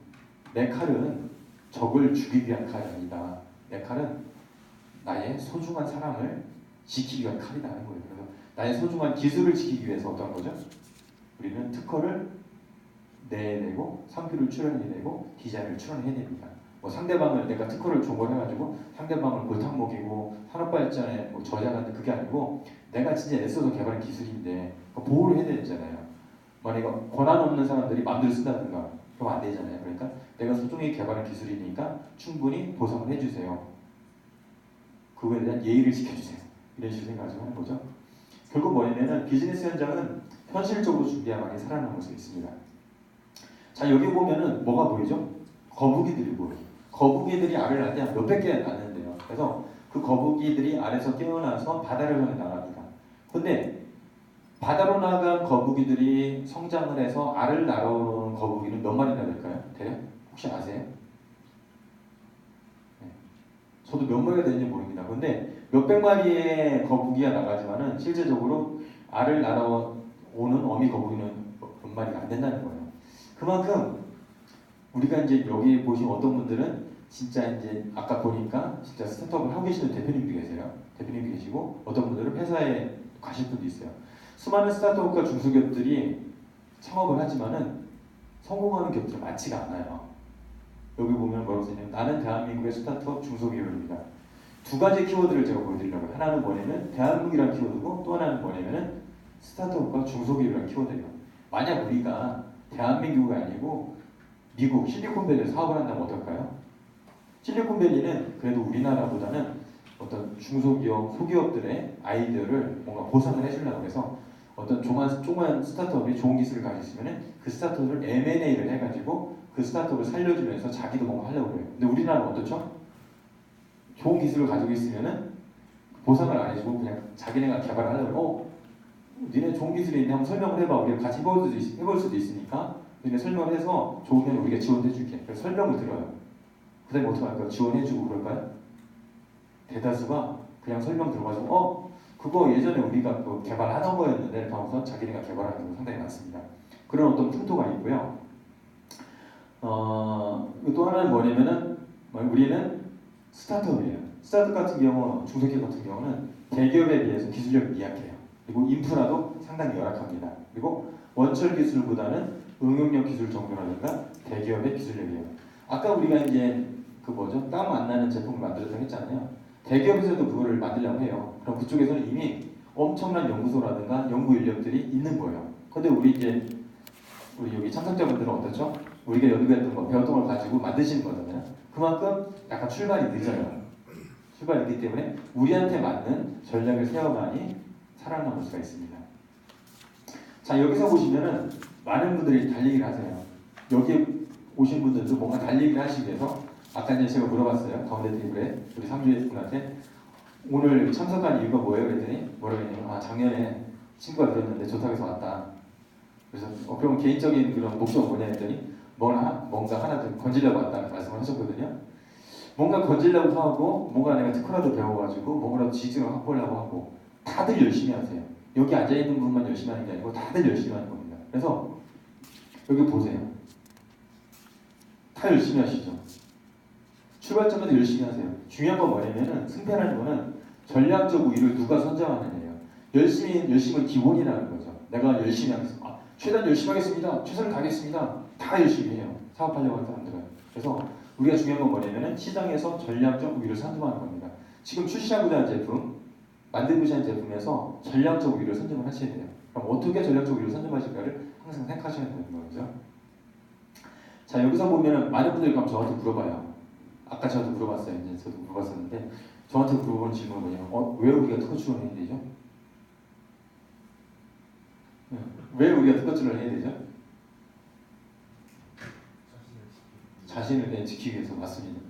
내 칼은 적을 죽이기 위한 칼이 아니다. 내 칼은 나의 소중한 사람을 지키기 위한 칼이라는 거예요. 그래서 나의 소중한 기술을 지키기 위해서 어떤 거죠? 우리는 특허를 내고 상표를 출원해내고 디자인을 출원해야 됩니다. 뭐 상대방을 내가 특허를 조건해가지고 상대방을 골탕 먹이고 산업발전에 뭐 저장하는 그게 아니고 내가 진짜 애써서 개발한 기술인데 보호를 해야 되잖아요. 만약에 권한 없는 사람들이 마음대로 쓴다든가 그러면 안 되잖아요. 그러니까 내가 소중히 개발한 기술이니까 충분히 보상을 해주세요. 그거에 대한 예의를 지켜주세요. 이런 식으로 생각을 하는 거죠. 결국 뭐냐면은 비즈니스 현장은 현실적으로 준비야만이 살아남을 수 있습니다. 자 여기 보면은 뭐가 보이죠? 거북이들이 보여요. 거북이들이 알을 낳을 때 몇백 개 낳는데요. 그래서 그 거북이들이 알에서 깨어나서 바다를 향해 나갑니다. 근데 바다로 나간 거북이들이 성장을 해서 알을 낳아오는 거북이는 몇 마리나 될까요? 대략? 혹시 아세요? 네. 저도 몇 마리가 되는지 모릅니다. 근데 몇백 마리의 거북이가 나가지만은 실제적으로 알을 낳아오는 어미 거북이는 몇 마리가 안 된다는 거예요. 그만큼 우리가 이제 여기 보신 어떤 분들은 진짜 이제 아까 보니까 진짜 스타트업을 하고 계시는 대표님도 계세요. 대표님도 계시고 어떤 분들은 회사에 가실 분도 있어요. 수많은 스타트업과 중소기업들이 창업을 하지만은 성공하는 기업들이 많지가 않아요. 여기 보면 뭐라고 써있냐면 나는 대한민국의 스타트업 중소기업입니다. 두 가지 키워드를 제가 보여드리려고요. 하나는 뭐냐면 대한민국이라는 키워드고 또 하나는 뭐냐면은 스타트업과 중소기업이라는 키워드예요. 만약 우리가 대한민국이 아니고 미국 실리콘밸리에 사업을 한다면 어떨까요? 실리콘밸리는 그래도 우리나라보다는 어떤 중소기업, 소기업들의 아이디어를 뭔가 보상을 해주려고 해서 어떤 조그만 스타트업이 좋은 기술을 가지고 있으면 그 스타트업을 M&A를 해가지고 그 스타트업을 살려주면서 자기도 뭔가 하려고 해요. 근데 우리나라는 어떻죠? 좋은 기술을 가지고 있으면은 보상을 안 해주고 그냥 자기네가 개발을 하려고 해요. 니네 좋은 기술이 있는데 한번 설명을 해봐. 우리가 같이 해볼 수도 있으니까 니네 설명을 해서 좋으면 우리가 지원해줄게. 그래서 설명을 들어요. 그 다음에 어떻게 할까요? 지원해주고 그럴까요? 대다수가 그냥 설명 들어가지고 그거 예전에 우리가 그 개발하던 거였는데 이렇게 하면서 자기네가 개발하는 경우 상당히 많습니다. 그런 어떤 풍토가 있고요. 또 하나는 뭐냐면은 우리는 스타트업이에요. 스타트업 같은 경우, 중소기업 같은 경우는 대기업에 비해서 기술력이 미약해요. 그리고 인프라도 상당히 열악합니다. 그리고 원철 기술보다는 응용력 기술 정도라든가 대기업의 기술력이에요. 아까 우리가 이제 땀 안 나는 제품을 만들었다고 했잖아요. 대기업에서도 그거를 만들려고 해요. 그럼 그쪽에서는 이미 엄청난 연구소라든가 연구 인력들이 있는 거예요. 근데 우리 여기 참석자분들은 어떻죠? 우리가 연구했던 거, 배웠던 걸 가지고 만드시는 거잖아요. 그만큼 약간 출발이 늦어요. 출발이 늦기 때문에 우리한테 맞는 전략을 세워만이 살아남을 수가 있습니다. 자, 여기서 보시면은 많은 분들이 달리기를 하세요. 여기 오신 분들도 뭔가 달리기를 하시기 위해서 아까 이제 제가 물어봤어요. 가운데 테이블에 우리 상주의 분한테 오늘 참석한 이유가 뭐예요? 그랬더니 뭐라고 했냐면 작년에 친구가 들었는데 좋다고 해서 왔다. 그래서 그럼 개인적인 그런 목표가 뭐냐 했더니 뭔가 하나 좀 건지려고 왔다는 말씀을 하셨거든요. 뭔가 건지려고 하고 뭔가 내가 특허라도 배워가지고 뭔가라도 지식을 확보하려고 하고 다들 열심히 하세요. 여기 앉아있는 분만 열심히 하는 게 아니고 다들 열심히 하는 겁니다. 그래서 여기 보세요. 다 열심히 하시죠. 출발점에도 열심히 하세요. 중요한 건 뭐냐면은 승패라는 거는 전략적 우위를 누가 선정하느냐예요. 열심은 기본이라는 거죠. 내가 열심히 하겠습니다. 최대한 열심히 하겠습니다. 최선을 다하겠습니다. 다 열심히 해요. 사업하려고 하는 사람들은. 그래서 우리가 중요한 건 뭐냐면은 시장에서 전략적 우위를 선점하는 겁니다. 지금 출시하고자 하는 제품, 만들고자 하는 제품에서 전략적 우위를 선점을 하셔야 돼요. 그럼 어떻게 전략적 우위를 선점하실까를 항상 생각하셔야 되는 거죠. 자, 여기서 보면은 많은 분들이 그럼 저한테 물어봐요. 아까 저도 물어봤어요. 이제 저도 물어봤었는데 저한테 물어보는 질문은 뭐냐면 왜 우리가 특허 출원을 해야 되죠? 왜 우리가 특허 출원을 해야 되죠? 자신을 그냥 지키기 위해서 맞습니다.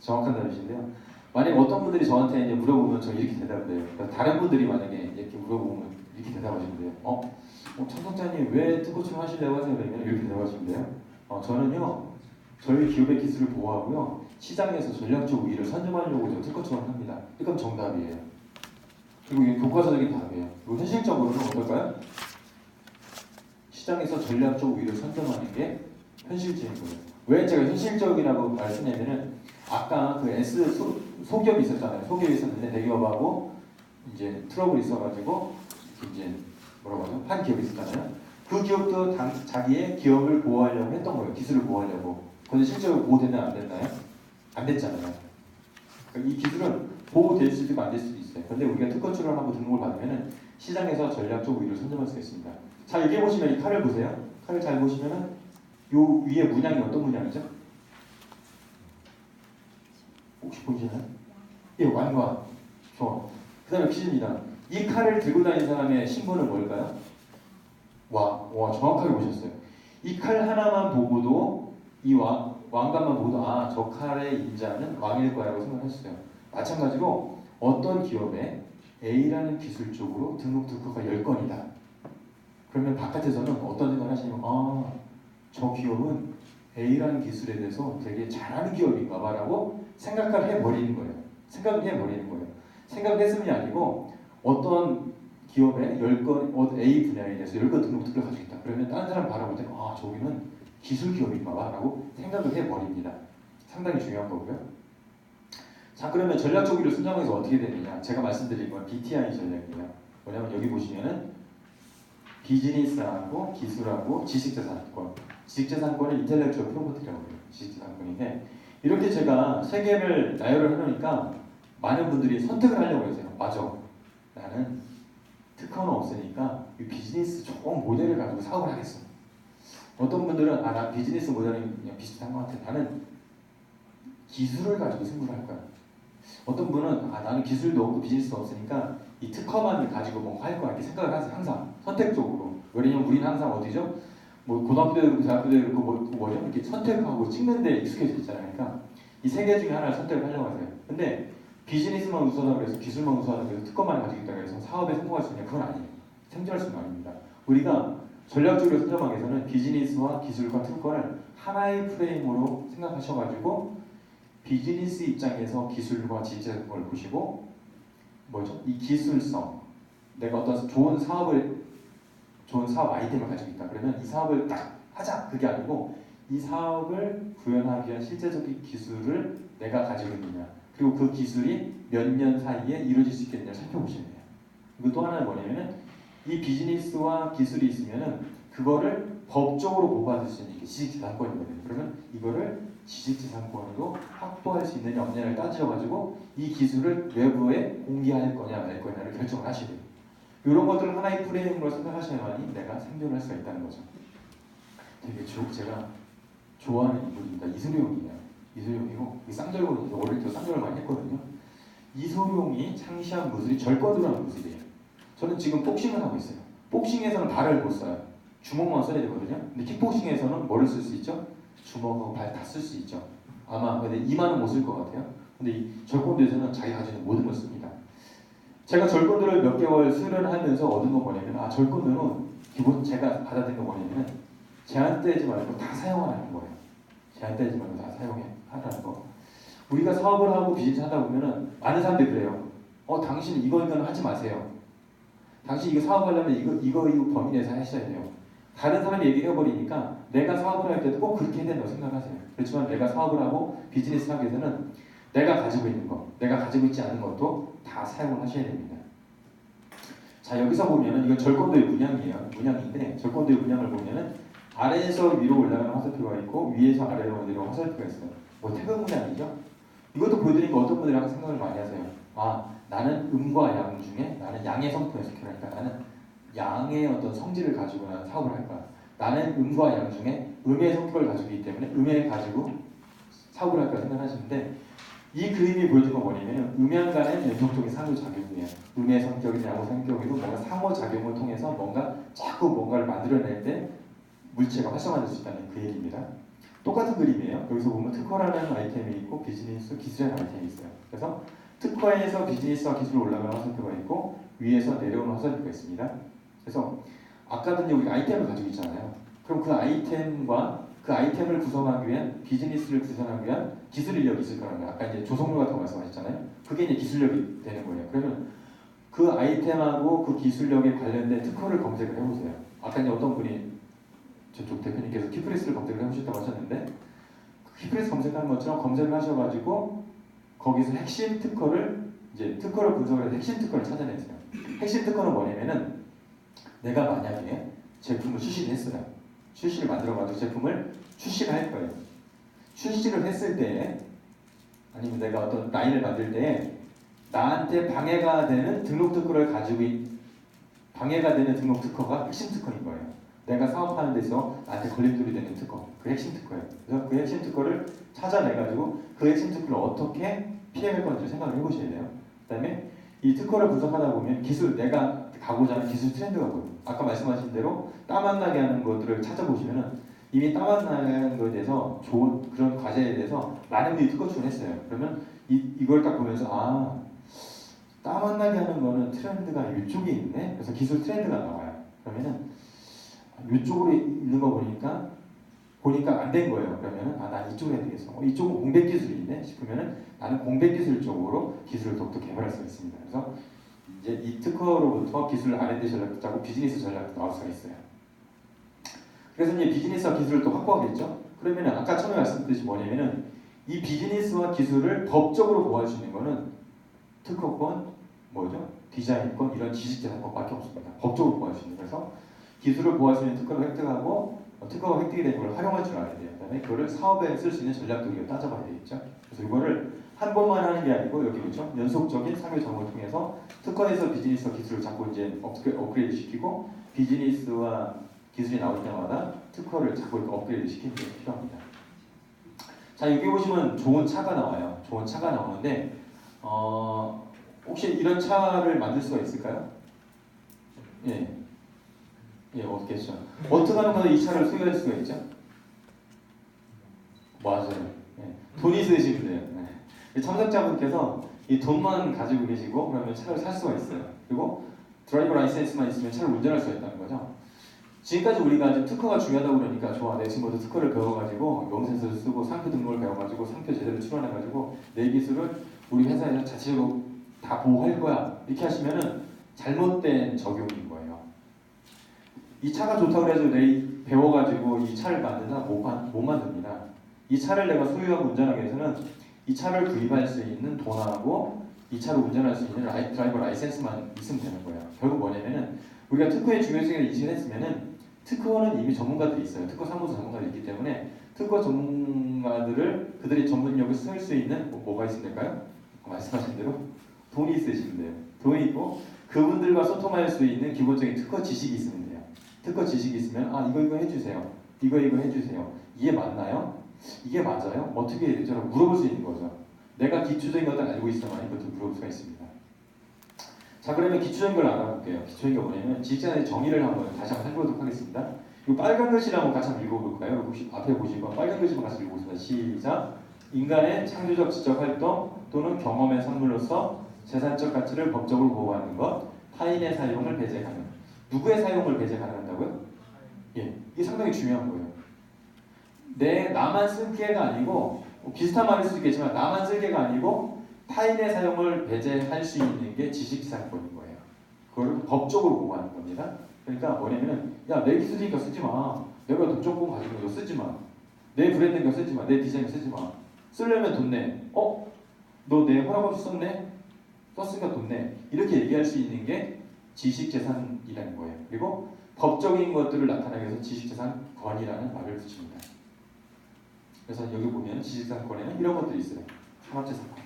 정확한 답이신데요. 만약 어떤 분들이 저한테 이제 물어보면 저 이렇게 대답을 해요. 그러니까 다른 분들이 만약에 이렇게 물어보면 이렇게 대답하시면 돼요. 청석자님 왜 특허 하시려고 하세요? 그러면 이렇게 대답하시면 돼요. 저는요 저희 기업의 기술을 보호하고요 시장에서 전략적 우위를 선점하려고 저 특허청을 합니다. 이건 정답이에요. 그리고 이게 교과서적인 답이에요. 그리고 현실적으로는 어떨까요? 시장에서 전략적 우위를 선점하는 게 현실적인 거예요. 왜 제가 현실적이라고 말씀드리냐면은 아까 그 S 소기업이 있었잖아요. 소기업이 있었는데 대기업하고 이제 트러블이 있어가지고 이제 뭐라고 하죠? 한 기업이 있었잖아요. 그 기업도 자기의 기업을 보호하려고 했던 거예요. 기술을 보호하려고. 근데 실제로 보호됐나요? 안 됐나요? 안 됐잖아요. 그러니까 이 기술은 보호될 수도 있고 안 될 수도 있어요. 근데 우리가 특허 출원하고 등록을 받으면은 시장에서 전략적 우위를 선점할 수 있습니다. 자 여기 보시면 이 칼을 보세요. 칼을 잘 보시면은 요 위에 문양이 어떤 문양이죠? 혹시 보이시나요? 예, 완과. 좋아. 그 다음에 퀴즈입니다. 이 칼을 들고 다니는 사람의 신분은 뭘까요? 와, 정확하게 보셨어요. 이 칼 하나만 보고도 이 왕관만 보고도 저 칼의 인자는 왕일 거라고 생각했어요. 마찬가지로 어떤 기업에 A라는 기술 쪽으로 등록 특허가 10건이다. 그러면 바깥에서는 어떤 생각을 하시냐면 저 기업은 A라는 기술에 대해서 되게 잘하는 기업인가 봐라고 생각을 해버리는 거예요. 생각을 했음이 아니고 어떤 기업에 10건 A 분야에 대해서 10건 등록 특허를 가지고 있다. 그러면 다른 사람 바라볼 때 저기는 기술 기업인가 봐라고 생각을 해버립니다. 상당히 중요한 거고요. 자 그러면 전략적 우위를 선점해서 어떻게 되느냐. 제가 말씀드린 건 BTI 전략이에요. 뭐냐면 여기 보시면은 비즈니스하고 기술하고 지식재산권. 지식재산권을 인텔렉추얼 프로퍼티라고 해요. 지식재산권인데 이렇게 제가 세 개를 나열을 해놓으니까 많은 분들이 선택을 하려고 하세요. 맞아. 나는 특허는 없으니까 이 비즈니스 좋은 모델을 가지고 사업을 하겠어. 어떤 분들은 나 비즈니스 모델이 그냥 비슷한 것 같아. 나는 기술을 가지고 승부를 할 거야. 어떤 분은 나는 기술도 없고 비즈니스도 없으니까 이 특허만 가지고 뭔가 할 거야 이렇게 생각을 하세요. 항상 선택적으로. 왜냐면 우리는 항상 어디죠? 뭐 고등학교 때도 그렇고 대학교 때도 그렇고 뭐죠? 이렇게 선택하고 찍는 데 익숙해져 있잖아요. 그러니까 이 세 개 중에 하나를 선택을 하려고 하세요. 근데 비즈니스만 우수하다고 해서 기술만 우수하다고 해서 특허만 가지고 있다고 해서 사업에 성공할 수 있냐? 그건 아니에요. 생존할 수는 아닙니다. 우리가 전략적으로 선점하기 위해서는 비즈니스와 기술과 특허를 하나의 프레임으로 생각하셔가지고 비즈니스 입장에서 기술과 지식을 보시고 뭐죠? 이 기술성 내가 어떤 좋은 사업 아이템을 가지고 있다. 그러면 이 사업을 딱 하자. 그게 아니고 이 사업을 구현하기 위한 실제적인 기술을 내가 가지고 있느냐. 그리고 그 기술이 몇 년 사이에 이루어질 수 있겠느냐 살펴보시면 돼요. 그리고 또 하나는 뭐냐면은 이 비즈니스와 기술이 있으면은 그거를 법적으로 보호받을 수 있는 게 지식재산권이거든요. 그러면 이거를 지식재산권으로 확보할 수 있느냐 없느냐를 따져가지고 이 기술을 외부에 공개할 거냐 말 거냐를 결정을 하셔야 돼요. 이런 것들을 하나의 프레임으로 생각하셔야만이 내가 생존할 수가 있다는 거죠. 되게 제가 좋아하는 인물입니다. 이소룡이에요. 이소룡이고 쌍절곤이죠. 어릴 때 쌍절을 많이 했거든요. 이소룡이 창시한 무술이 절권도라는 무술이에요. 저는 지금 복싱을 하고 있어요. 복싱에서는 발을 못 써요. 주먹만 써야 되거든요. 근데 킥복싱에서는 뭐를 쓸 수 있죠? 주먹하고 발 다 쓸 수 있죠. 아마 근데 이마는 못 쓸 것 같아요. 근데 이 절권도에서는 자기 가지고 있는 모든 걸 씁니다. 제가 절권도를 몇 개월 수련하면서 얻은 건 뭐냐면 절권도는 기본 제가 받아들인 건 뭐냐면 제한되지 말고 다 사용하라는 거예요. 제한되지 말고 다 사용하라는 거. 우리가 사업을 하고 비즈니스 하다 보면은 많은 사람들이 그래요. 당신 이거는 하지 마세요. 당신 이거 사업하려면 이거 범위 내에서 하셔야 돼요. 다른 사람이 얘기를 해버리니까 내가 사업을 할 때도 꼭 그렇게 해야 된다고 생각하세요. 그렇지만 내가 사업을 하고 비즈니스 하기 위해서는 내가 가지고 있는 것, 내가 가지고 있지 않은 것도 다 사용을 하셔야 됩니다. 자 여기서 보면은 이건 절권도의 문양인데 절권도의 문양을 보면은 아래에서 위로 올라가는 화살표가 있고 위에서 아래로 내려오는 화살표가 있어요. 뭐 태극 문양이죠. 이것도 보여드리니까 어떤 분들이 항상 생각을 많이 하세요. 나는 음과 양 중에 나는 양의 성품에 속해라니까 나는 양의 어떤 성질을 가지고 나는 사업을 할 거야. 나는 음과 양 중에 음의 성격을 가지고 있기 때문에 음에 가지고 사업을 할 거라 생각하시는데 이 그림이 보여주는 건 뭐냐면 음양 간의 연속적인 상호작용이에요. 음의 성격이나 양의 성격이도 뭔가 상호작용을 통해서 자꾸 뭔가를 만들어낼 때 물체가 활성화될 수 있다는 그 얘기입니다. 똑같은 그림이에요. 여기서 보면 특허라는 아이템이 있고 비즈니스, 기술이라는 아이템이 있어요. 그래서 특허에서 비즈니스와 기술로 올라가는 화살표가 있고 위에서 내려오는 화살표가 있습니다. 그래서 아까도 이제 우리가 아이템을 가지고 있잖아요. 그럼 그 아이템과 그 아이템을 구성하기 위한 비즈니스를 구성하기 위한 기술 인력이 있을 거라는 거예요. 아까 이제 조성료 같은 거 말씀하셨잖아요. 그게 이제 기술력이 되는 거예요. 그러면 그 아이템하고 그 기술력에 관련된 특허를 검색을 해보세요. 아까 이제 어떤 분이 저쪽 대표님께서 키프레스를 검색을 해보셨다고 하셨는데 키프레스 검색하는 것처럼 검색을 하셔가지고 거기서 핵심 특허를 이제 특허를 분석을 해서 핵심 특허를 찾아내세요. 핵심 특허는 뭐냐면은 내가 만약에 제품을 출시를 했어요. 출시를 만들어가지고 제품을 출시를 할 거예요. 출시를 했을 때 아니면 내가 어떤 라인을 만들 때 나한테 방해가 되는 등록 특허를 가지고 방해가 되는 등록 특허가 핵심 특허인 거예요. 내가 사업하는 데서 나한테 걸림돌이 되는 특허, 그 핵심 특허예요. 그래서 그 핵심 특허를 찾아내가지고 그 핵심 특허를 어떻게 피해갈 건지 생각을 해보셔야 돼요. 그다음에 이 특허를 분석하다 보면 기술, 내가 가고자 하는 기술 트렌드가 보여요. 아까 말씀하신 대로 땀 안 나게 하는 것들을 찾아보시면은 이미 땀 안 나는 것에 대해서 좋은 그런 과제에 대해서 많은 분들이 특허 출원했어요. 그러면 이걸 딱 보면서 땀 안 나게 하는 거는 트렌드가 이쪽에 있네. 그래서 기술 트렌드가 나와요. 그러면은 이쪽으로 있는 거 보니까 안 된 거예요. 그러면은 난 이쪽으로 해야 되겠어. 이쪽은 공백 기술이 있네 싶으면은 나는 공백 기술 쪽으로 기술을 더욱더 개발할 수가 있습니다. 그래서 이제 이 특허로부터 기술 R&D 전략도 짜고 비즈니스 전략도 나올 수가 있어요. 그래서 이제 비즈니스와 기술을 또 확보하겠죠. 그러면은 아까 처음에 말씀드렸듯이 뭐냐면은 이 비즈니스와 기술을 법적으로 보호할 수 있는 거는 특허권, 뭐죠? 디자인권 이런 지식재산권밖에 없습니다. 법적으로 보호할 수 있는. 그래서 기술을 보호할 수 있는 특허를 획득하고 특허가 획득이 된 걸 활용할 줄 알아야 돼요. 그다음에 그거를 사업에 쓸 수 있는 전략도 우리가 따져봐야 되겠죠. 그래서 이거를 한 번만 하는 게 아니고 여기 보죠. 연속적인 상호 작업을 통해서 특허에서 비즈니스와 기술을 자꾸 이제 업그레이드 시키고 비즈니스와 기술이 나올 때마다 특허를 자꾸 업그레이드 시키는 게 필요합니다. 자, 여기 보시면 좋은 차가 나와요. 좋은 차가 나오는데 혹시 이런 차를 만들 수가 있을까요? 없겠죠. 어떻게 하는 거는 이 차를 소유할 수가 있죠? 맞아요. 돈이 있으시면 돼요. 참석자분께서 이 돈만 가지고 계시고 그러면 차를 살 수가 있어요. 그리고 드라이버 라이센스만 있으면 차를 운전할 수가 있다는 거죠. 지금까지 우리가 이제 특허가 중요하다고 그러니까 좋아. 내 친구도 특허를 배워가지고 명세서를 쓰고 상표 등록을 배워가지고 상표 제대로 출원해가지고 내 기술을 우리 회사에서 자체적으로 다 보호할 거야. 이렇게 하시면은 잘못된 적용인 거예요. 이 차가 좋다고 해서 내 배워가지고 이 차를 만드나 못 만듭니다. 이 차를 내가 소유하고 운전하기 위해서는 이 차를 구입할 수 있는 돈하고 이 차를 운전할 수 있는 드라이버 라이센스만 있으면 되는 거예요. 결국 뭐냐면은 우리가 특허의 중요성을 인식을 했으면은 특허는 이미 전문가들이 있어요. 특허 사무소 전문가들이 있기 때문에 특허 전문가들을 그들의 전문력을 쓸 수 있는 뭐가 있으면 될까요? 말씀하신 대로 돈이 있으시면 돼요. 돈이 있고 그분들과 소통할 수 있는 기본적인 특허 지식이 있으면 돼요. 특허 지식이 있으면 이거 해주세요. 이거 해주세요. 이게 맞나요? 이게 맞아요? 어떻게 해야 되죠? 물어볼 수 있는 거죠. 내가 기초적인 것들 알고 있어야만 이것도 물어볼 수가 있습니다. 자, 그러면 기초적인 걸 알아볼게요. 기초적인 게 뭐냐면 직장의 정의를 한번 다시 한번 살펴보도록 하겠습니다. 이 빨간 글씨를 한번 같이 한번 읽어볼까요? 혹시 앞에 보시고 빨간 글씨만 같이 읽어보겠습니다. 시작. 인간의 창조적 지적 활동 또는 경험의 산물로서 재산적 가치를 법적으로 보호하는 것, 타인의 사용을 배제 가능. 누구의 사용을 배제 가능한다고요? 이게 상당히 중요한 거예요. 나만 쓸 게가 아니고 비슷한 말일 수 있겠지만 나만 쓸 게가 아니고 타인의 사용을 배제할 수 있는 게 지식재산권인 거예요. 그걸 법적으로 보호하는 겁니다. 그러니까 뭐냐면은 내 기술이니까 쓰지 마. 내가 독점권 가지고 이거 쓰지 마. 내 브랜드니까 쓰지 마. 내 디자인 쓰지 마. 쓰려면 돈 내. 너 내 허락 없이 썼네? 썼으니까 돈 내. 이렇게 얘기할 수 있는 게 지식재산이라는 거예요. 그리고 법적인 것들을 나타내기 위해서 지식재산권이라는 말을 붙입니다. 그래서 여기 보면 지식재산권에는 이런 것들이 있어요. 산업재산권.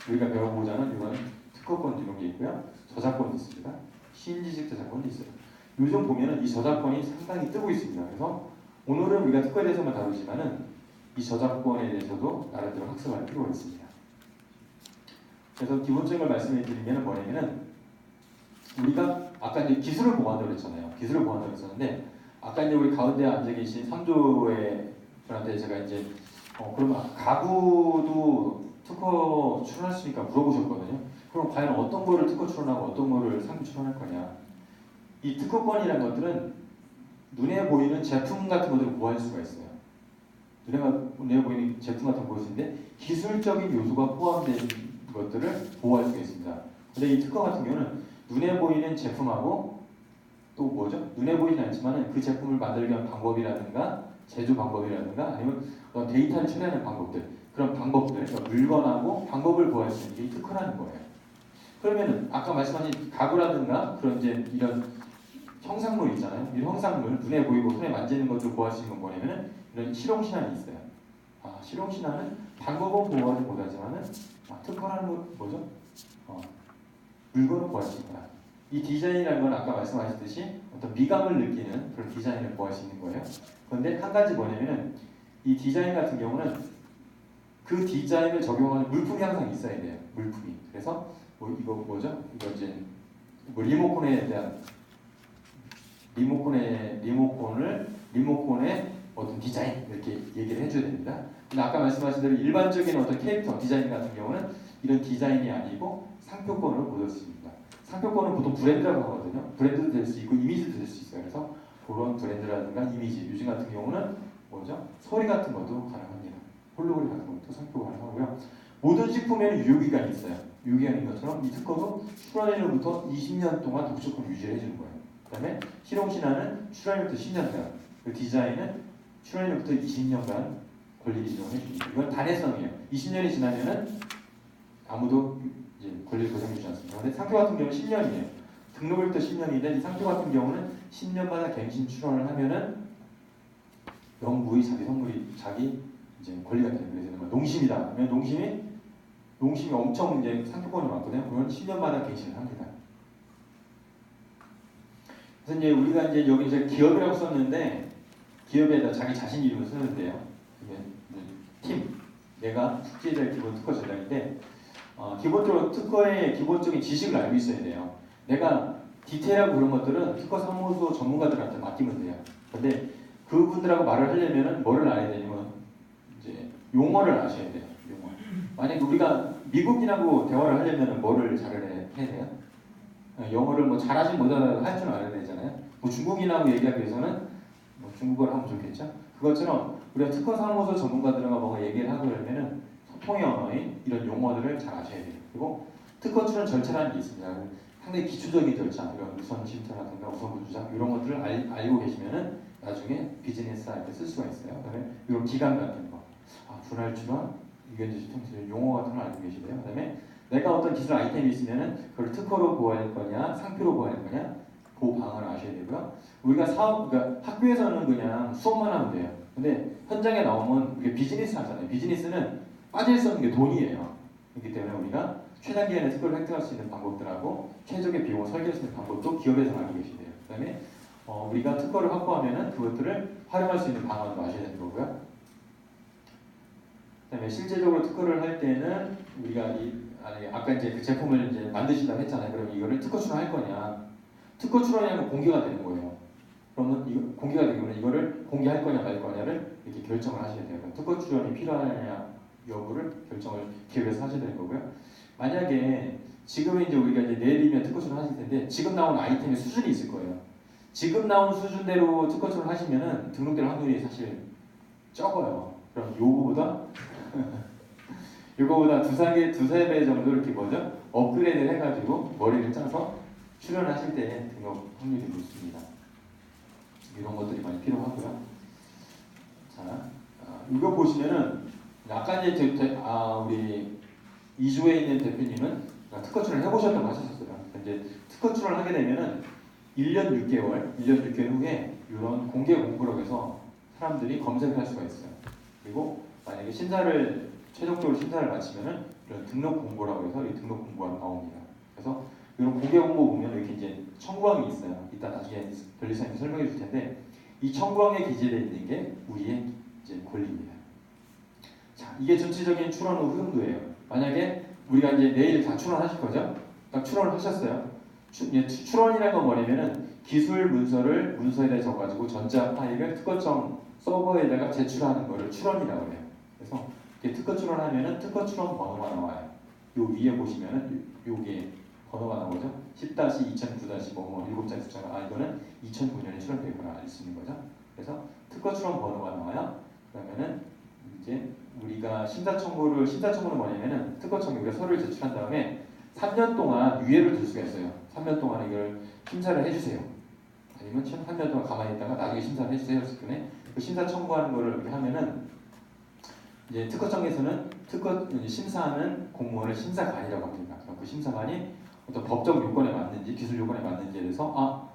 우리가 배워보고자 하는 이런 특허권 이런 게 있고요. 저작권이 있습니다. 신지식재산권이 있어요. 요즘 보면은 이 저작권이 상당히 뜨고 있습니다. 그래서 오늘은 우리가 특허에 대해서만 다루지만은 이 저작권에 대해서도 나름대로 학습할 필요가 있습니다. 그래서 기본적인 걸 말씀해 드리면 뭐냐면은 우리가 아까 이제 기술을 보호한다고 그랬잖아요. 기술을 보호한다고 했었는데 아까 이제 우리 가운데 앉아 계신 3조의 저한테 제가 이제 그럼 가구도 특허 출원했으니까 물어보셨거든요. 그럼 과연 어떤 거를 특허 출원하고 어떤 거를 상표 출원할 거냐? 이 특허권이라는 것들은 눈에 보이는 제품 같은 것들을 보호할 수가 있어요. 눈에 보이는 제품 같은 거 보일 수 있는데 기술적인 요소가 포함된 것들을 보호할 수가 있습니다. 근데 이 특허 같은 경우는 눈에 보이는 제품하고 또 뭐죠? 눈에 보이진 않지만 그 제품을 만들기 위한 방법이라든가 제조 방법이라든가 아니면 어떤 데이터를 처리하는 방법들 그런 방법들, 그러니까 물건하고 방법을 보호할 수 있는 게 특허라는 거예요. 그러면은 아까 말씀하신 가구라든가 그런 이제 이런 형상물 있잖아요. 이 형상물 눈에 보이고 손에 만지는 것을 보호할 수 있는 건 뭐냐면은 이런 실용신안이 있어요. 실용신안은 방법은 보호하지 못하지만은 특허라는 건 뭐죠? 물건을 보호할 수 있다. 이 디자인이라는 건 아까 말씀하셨듯이 어떤 미감을 느끼는 그런 디자인을 보호할 수 있는 거예요. 그런데 한 가지 뭐냐면은 이 디자인 같은 경우는 그 디자인을 적용하는 물품이 항상 있어야 돼요. 물품이. 그래서 이거 뭐죠? 이거 이제 리모컨에 대한 리모컨의 어떤 디자인 이렇게 얘기를 해줘야 됩니다. 근데 아까 말씀하신 대로 일반적인 어떤 캐릭터 디자인 같은 경우는 이런 디자인이 아니고 상표권으로 보여줄 수 있습니다. 상표권은 보통 브랜드라고 하거든요. 브랜드도 될 수 있고 이미지도 될 수 있어요. 그래서 그런 브랜드라든가 이미지, 요즘 같은 경우는 뭐죠? 소리 같은 것도 가능합니다. 홀로그램 같은 것도 상표가 가능하고요. 모든 식품에는 유효기간이 있어요. 유효기간인 것처럼 이 특허도 출원일로부터 20년 동안 독촉권 유지를 해주는 거예요. 그 다음에 실용신안은 출원일부터 10년간, 그 디자인은 출원일부터 20년간 권리를 인정해 줍니다. 이건 단회성이에요. 20년이 지나면은 아무도 이제 권리를 보장해 주지 않습니다. 그런데 상표 같은 경우는 10년이에요. 등록일부터 10년인데 이 상표 같은 경우는 10년마다 갱신 출원을 하면은 영구히 자기 이제 권리가 되는 거예요. 농심이다. 그러면 농심이 엄청 이제 상표권이 많거든요. 그건 10년마다 갱신을 합니다. 그래서 이제 우리가 이제 여기 이제 기업이라고 썼는데 기업에다 자기 자신 이름을 쓰는데요. 이게 팀, 내가 숙지해야 기본 특허 전략인데 기본적으로 특허의 기본적인 지식을 알고 있어야 돼요. 내가 디테일하고 그런 것들은 특허 사무소 전문가들한테 맡기면 돼요. 근데 그분들하고 말을 하려면은 뭐를 알아야 되냐면 이제 용어를 아셔야 돼요. 용어. 만약에 우리가 미국인하고 대화를 하려면은 뭐를 잘해야 돼요? 영어를 뭐 잘하지 못하다 할 줄 알아야 되잖아요. 뭐 중국인하고 얘기하기 위해서는 뭐 중국어를 하면 좋겠죠. 그것처럼 우리가 특허 사무소 전문가들과 뭔가 얘기를 하고 그러면은 소통의 언어인 이런 용어들을 잘 아셔야 돼요. 그리고 특허 출원 절차라는 게 있습니다. 상당히 기초적인 절차, 이런 우선 심사라든가 우선 부주장 이런 것들을 알고 계시면은 나중에 비즈니스 할 때 쓸 수가 있어요. 그다음에 이런 기간 같은 거, 분할 출원, 유견지 통신 용어 같은 걸 알고 계시고요. 그다음에 내가 어떤 기술 아이템이 있으면은 그걸 특허로 보호할 거냐, 상표로 보호할 거냐, 그 방안을 아셔야 되고요. 우리가 그러니까 학교에서는 그냥 수업만 하면 돼요. 근데 현장에 나오면 우리가 비즈니스 하잖아요. 비즈니스는 빠질 수 없는 게 돈이에요. 그렇기 때문에 우리가 최단기간에 특허를 획득할 수 있는 방법들하고 최적의 비용을 설계할 수 있는 방법도 기업에서 알고 계시대요. 그다음에 우리가 특허를 확보하면은 그것들을 활용할 수 있는 방안도 아셔야 되는 거고요. 그다음에 실제적으로 특허를 할 때는 우리가 아까 이제 그 제품을 이제 만드신다고 했잖아요. 그럼 이거를 특허 출원할 거냐? 특허 출원이라면 공개가 되는 거예요. 그러면 이거 공개가 되면 이거를 공개할 거냐 말 거냐를 이렇게 결정을 하셔야 돼요. 특허 출원이 필요하냐 여부를 결정을 기업에서 하셔야 되는 거고요. 만약에 지금 이제 우리가 이제 내일이면 특허 출원 하실 텐데 지금 나온 아이템의 수준이 있을 거예요. 지금 나온 수준대로 특허 출원 하시면은 등록될 확률이 사실 적어요. 그럼 요거보다 두세 배 정도 이렇게 뭐죠? 업그레이드를 해가지고 머리를 짜서 출연하실 때 등록 확률이 높습니다. 이런 것들이 많이 필요하고요. 자, 이거 보시면은 아까 이제 우리 이주에 있는 대표님은 특허 출연 해보셨다고 하셨어요. 이제 특허 출연을 하게 되면은 1년 6개월 후에 이런 공개 공고로 해서 사람들이 검색을 할 수가 있어요. 그리고 만약에 최종적으로 심사를 마치면은 이런 등록 공고라고 해서 이 등록 공고가 나옵니다. 그래서 이런 공개 공고 보면 이렇게 이제 청구항이 있어요. 이따 나중에 변리사님이 설명해 줄 텐데 이 청구항에 기재되어 있는 게 우리의 이제 권리입니다. 자, 이게 전체적인 출원 후 흐름도예요. 만약에 우리가 이제 내일 다 출원하실 거죠? 딱 출원을 하셨어요. 출원이라는 건 뭐냐면은 기술 문서에다 적어가지고 전자 파일을 특허청 서버에다가 제출하는 거를 출원이라고 해요. 그래서 이렇게 특허 출원하면은 특허 출원 번호가 나와요. 요 위에 보시면은 요게 번호가 나오죠. 10-2009-뭐 7자리 숫자가 이거는 2009년에 출원되거나 알 수 있는 거죠. 그래서 특허 출원 번호가 나와요. 그러면은 이제 우리가 심사청구는 뭐냐면은 특허청에 우리가 서류를 제출한 다음에 3년 동안 유예를 둘 수가 있어요. 3년 동안 이걸 심사를 해주세요. 아니면 3년 동안 가만히 있다가 나중에 심사를 해주세요. 그 심사 청구하는 거를 이렇게 하면은 이제 특허청에서는 특허 심사하는 공무원을 심사관이라고 합니다. 그 심사관이 어떤 법적 요건에 맞는지 기술 요건에 맞는지에 대해서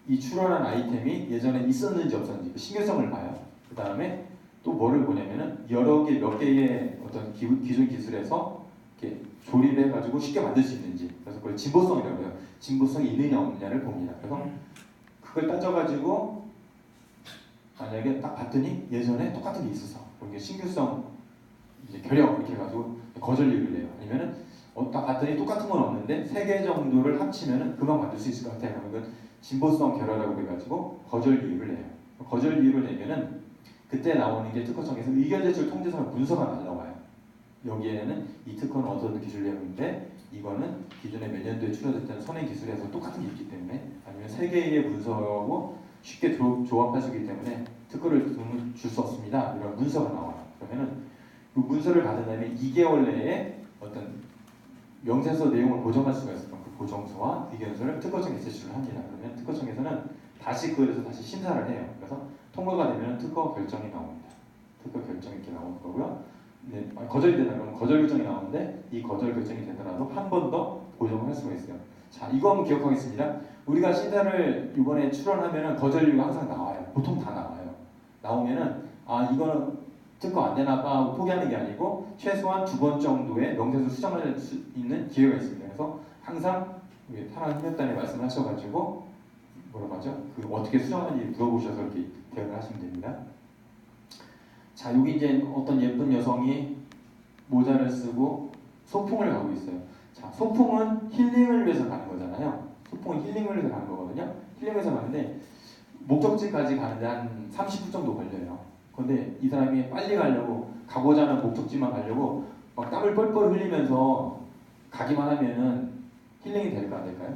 이 출원한 아이템이 예전에 있었는지 없었는지 그 신규성을 봐요. 그 다음에 또 뭐를 보냐면은 몇 개의 어떤 기존 기술에서 이렇게 조립해가지고 쉽게 만들 수 있는지, 그래서 그걸 진보성이라고 해요. 진보성이 있느냐 없느냐를 봅니다. 그래서 그걸 따져가지고 만약에 딱 봤더니 예전에 똑같은 게 있어서 이게 신규성 이제 결여 이렇게 해가지고 거절 이유를 내요. 아니면은 딱 봤더니 똑같은 건 없는데 3개 정도를 합치면은 금방 만들 수 있을 것 같아요. 그러면 이건 진보성 결여라고 해가지고 거절 이유를 내요. 거절 이유를 내면은 그때 나오는 게 특허청에서 의견 제출 통지서나 문서가 날라와요. 여기에는 이 특허는 어떤 기술 내용인데 이거는 기존에 몇 년도에 출원됐던 선행 기술에서 똑같은 게 있기 때문에, 아니면 3개의 문서하고 쉽게 조합할 수 있기 때문에 특허를 줄 수 없습니다. 이런 문서가 나와요. 그러면은 그 문서를 받은 다음에 2개월 내에 어떤 명세서 내용을 보정할 수가 있어요. 그 보정서와 의견서를 특허청에 제출을 합니다. 그러면 특허청에서는 다시 그에서 다시 심사를 해요. 그래서 통과가 되면 특허 결정이 나옵니다. 특허 결정이 이렇게 나오는 거고요. 네, 거절이 되다 그러면 거절 결정이 나오는데 이 거절 결정이 되더라도 한 번 더 보정을 할 수가 있어요. 자, 이거 한번 기억하겠습니다. 우리가 심사를 이번에 출원하면은 거절 이유가 항상 나와요. 보통 다 나와요. 나오면은 이거는 특허 안 되나 봐 하고 포기하는 게 아니고 최소한 2번 정도의 명세서 수정할 수 있는 기회가 있습니다. 그래서 항상 탄원협력단에 말씀하셔가지고 뭐라고 하죠? 그 어떻게 수정하는지 물어보셔서 이렇게 대응을 하시면 됩니다. 자, 여기 이제 어떤 예쁜 여성이 모자를 쓰고 소풍을 가고 있어요. 자, 소풍은 힐링을 위해서 가는 거잖아요. 소풍은 힐링을 위해서 가는 거거든요. 힐링을 위해서 가는데 목적지까지 가는데 한 30분 정도 걸려요. 근데 이 사람이 빨리 가려고, 가고자 하는 목적지만 가려고 막 땀을 뻘뻘 흘리면서 가기만 하면은 힐링이 될까 안 될까요?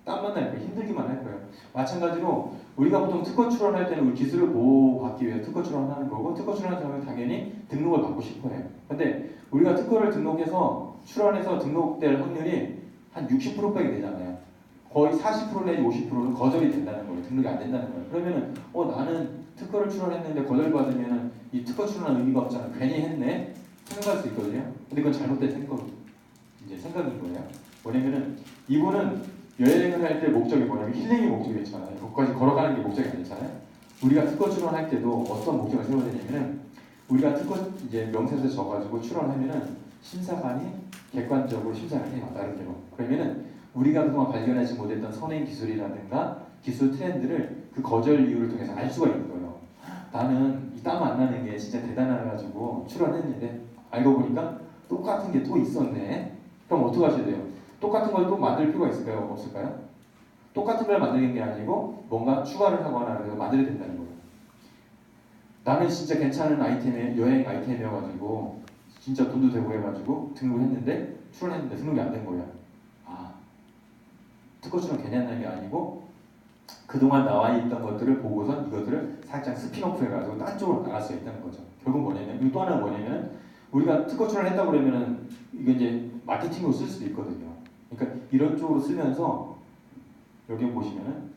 땀만 날 거예요. 힘들기만 할 거예요. 마찬가지로 우리가 보통 특허 출원할 때는 우리 기술을 보호받기 위해 특허 출원하는 거고, 특허 출원하는 사람은 당연히 등록을 받고 싶어해요. 근데 우리가 특허를 등록해서 출원해서 등록될 확률이 한 60%밖에 되잖아요. 거의 40% 내지 50%는 거절이 된다는 거예요. 등록이 안 된다는 거예요. 그러면은 나는 특허를 출원했는데 거절받으면은 이 특허 출원한 의미가 없잖아. 괜히 했네 생각할 수 있거든요. 근데 그건 잘못된 생각인 거예요. 뭐냐면은 이분은 여행을 할 때 목적이 뭐냐면 힐링이 목적이었잖아요. 거기까지 걸어가는 게 목적이 아니잖아요. 우리가 특허 출원할 때도 어떤 목적을 세워야 되냐면은 우리가 특허 이제 명세서 적어가지고 출원하면은 심사관이 객관적으로 심사를 해요. 나름대로. 그러면은 우리가 그동안 발견하지 못했던 선행 기술이라든가 기술 트렌드를 그 거절 이유를 통해서 알 수가 있는 거예요. 나는 이 땀 안 나는 게 진짜 대단해가지고 출원했는데 알고 보니까 똑같은 게 또 있었네. 그럼 어떻게 하셔야 돼요? 똑같은 걸 또 만들 필요가 있을까요? 없을까요? 똑같은 걸 만드는 게 아니고 뭔가 추가를 하거나 그래서 만들어야 된다는 거예요. 나는 진짜 괜찮은 아이템에 여행 아이템이어가지고 진짜 돈도 되고 해가지고 등록했는데 출원했는데 등록이 안 된 거예요. 특허 출원 괜히 한다는 게 아니고 그동안 나와 있던 것들을 보고선 이것들을 살짝 스피노프 해가지고 딴 쪽으로 나갈 수 있다는 거죠. 결국 뭐냐면, 그리고 또 하나는 뭐냐면 우리가 특허 출원을 했다고 그러면은 이거 이제 마케팅으로 쓸 수도 있거든요. 그러니까 이런 쪽으로 쓰면서 여기 보시면은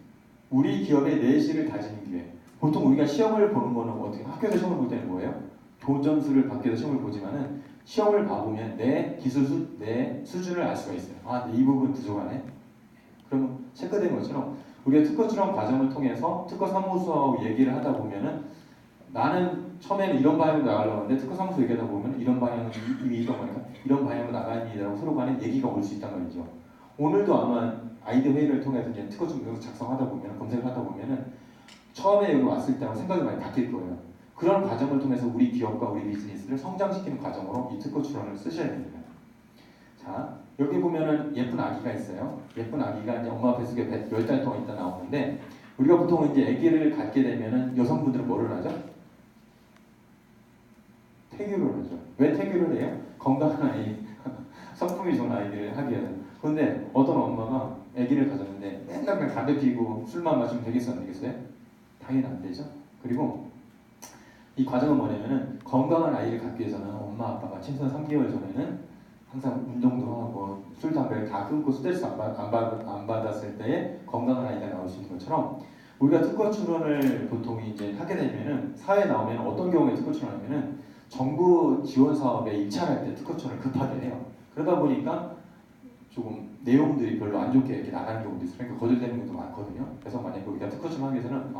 우리 기업의 내실을 다지는 기회. 보통 우리가 시험을 보는 거는 어떻게 학교에서 시험을 볼 때는 뭐예요? 돈 점수를 받기 위해서 시험을 보지만은 시험을 봐보면 내 내 수준을 알 수가 있어요. 이 부분 부족하네. 그러면 체크된 것처럼 우리가 특허 출원 과정을 통해서 특허 사무소하고 얘기를 하다 보면은 나는 처음에는 이런 방향으로 나가려고 하는데 특허 사무소 얘기하다 보면 이런 방향은 이미 있던 거니까 이런 방향으로 나가야지라고 서로 간에 얘기가 올 수 있단 말이죠. 오늘도 아마 아이디어 회의를 통해서 이제 특허 증명서 작성하다 보면 검색을 하다 보면은 처음에 여기 왔을 때랑 생각이 많이 바뀔 거예요. 그런 과정을 통해서 우리 기업과 우리 비즈니스를 성장시키는 과정으로 이 특허 출원을 쓰셔야 됩니다. 자, 여기 보면은 예쁜 아기가 있어요. 예쁜 아기가 이제 엄마 뱃속에 10달 동안 있다 나오는데 우리가 보통 이제 아기를 갖게 되면은 여성분들은 뭐를 하죠? 태교를 하죠. 왜 태교를 해요? 건강한 아이, 성품이 좋은 아이들을 하기 위해서. 그런데 어떤 엄마가 아기를 가졌는데 맨날 그냥 담배 피고 술만 마시면 되겠어요, 안 되겠어요? 당연히 안 되죠. 그리고 이 과정은 뭐냐면은 건강한 아이를 갖기 위해서는 엄마 아빠가 출산 3개월 전에는 항상 운동도 하고 술 담배를 다 끊고 스트레스 안 받았을 때에 건강한 아이가 나올 수 있는 것처럼 우리가 특허 출원을 보통 이제 하게 되면은 사회에 나오면 어떤 경우에 특허 출원하면은 정부 지원 사업에 입찰할 때 특허 출원을 급하게 해요. 그러다 보니까 조금 내용들이 별로 안 좋게 이렇게 나가는 경우도 있어요. 그러니까 거절되는 경우도 많거든요. 그래서 만약에 우리가 특허 출원하기 위해서는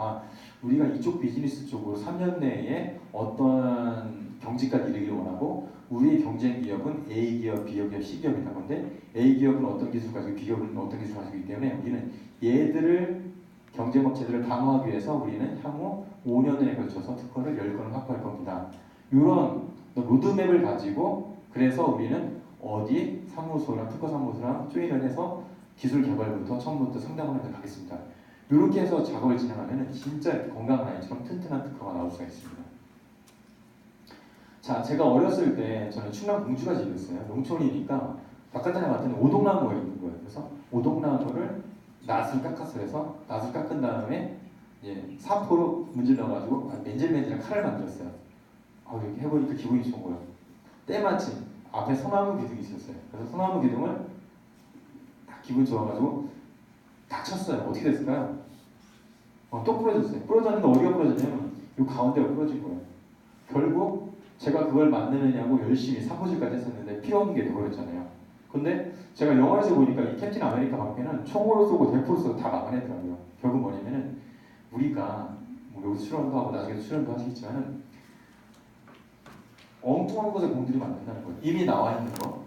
우리가 이쪽 비즈니스 쪽으로 3년 내에 어떤 경지까지 이르기를 원하고 우리의 경쟁 기업은 A 기업, B 기업, C 기업이다. 건데 A 기업은 어떤 기술을 가지고 B 기업은 어떤 기술을 가지고 있기 때문에 우리는 얘들을 경쟁 업체들을 방어하기 위해서 우리는 향후 5년에 걸쳐서 특허를 10건을 확보할 겁니다. 이런 로드맵을 가지고 그래서 우리는 어디 사무소랑 특허 사무소랑 조인을 해서 기술 개발부터 처음부터 상담을 하면서 가겠습니다. 이렇게 해서 작업을 진행하면 진짜 건강한 아이처럼 튼튼한 특허가 나올 수가 있습니다. 자, 제가 어렸을 때 저는 충남 공주가 집이었어요. 농촌이니까 바깥에 봤더니 오동나무가 있는 거예요. 그래서 오동나무를 낫을 깎았어요. 그래서 낫을 깎은 다음에 사포로 문질러가지고 맨질맨질한 칼을 만들었어요. 이렇게 해보니까 기분이 좋은 거예요. 때마침 앞에 소나무 기둥이 있었어요. 그래서 소나무 기둥을 딱 기분 좋아가지고 딱 쳤어요. 어떻게 됐을까요? 또 부러졌어요. 부러졌는데 어디가 부러졌냐면 이 가운데가 부러진 거예요. 결국 제가 그걸 만드느냐고 열심히 사무실까지 했었는데 피 없는 게 돼버렸잖아요. 근데 제가 영화에서 보니까 이 캡틴 아메리카 방패는 총으로 쏘고 대포로 쏘고 다 막아내더라고요. 결국 뭐냐면은 우리가 여기서 출연도 하고 나중에 출연도 하시겠지만은 엉뚱한 곳에 공들이면 안 된다는 거예요. 이미 나와 있는 거,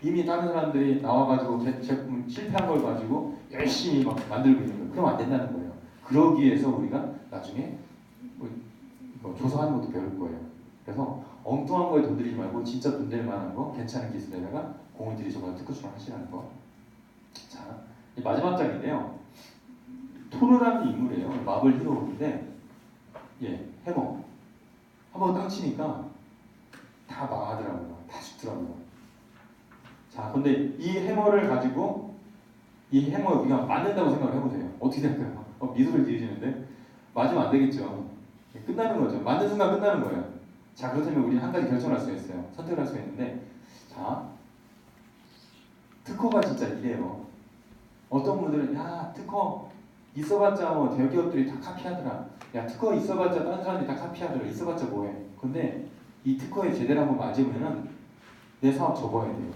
이미 다른 사람들이 나와가지고 제품 실패한 걸 가지고 열심히 막 만들고 있는 거예요. 그러면 안 된다는 거예요. 그러기 위해서 우리가 나중에 조사하는 것도 배울 거예요. 그래서 엉뚱한 거에 돈 들이지 말고 진짜 돈 될 만한 거, 괜찮은 기술에다가 공을 들이셔서 특허 출원 하시라는 거. 자, 이 마지막 장인데요. 토르라는 인물이에요. 마블 히어로인데, 해머. 한번 땅 치니까 다 망하더라고요. 다 죽더라고요. 자, 근데 이 해머를 가지고 이 해머 우리가 맞는다고 생각을 해보세요. 어떻게 될까요? 미소를 지으시는데 맞으면 안 되겠죠. 끝나는 거죠. 맞는 순간 끝나는 거예요. 자, 그렇다면 우리는 한 가지 결정할 수가 있어요. 선택을 할 수가 있는데, 자, 특허가 진짜 이래요. 어떤 분들은 특허 있어봤자 뭐 대기업들이 다 카피하더라. 특허 있어봤자 다른 사람들이 다 카피하더라. 있어봤자 뭐해. 근데 이 특허에 제대로 한번 맞으면은 내 사업 접어야 돼요.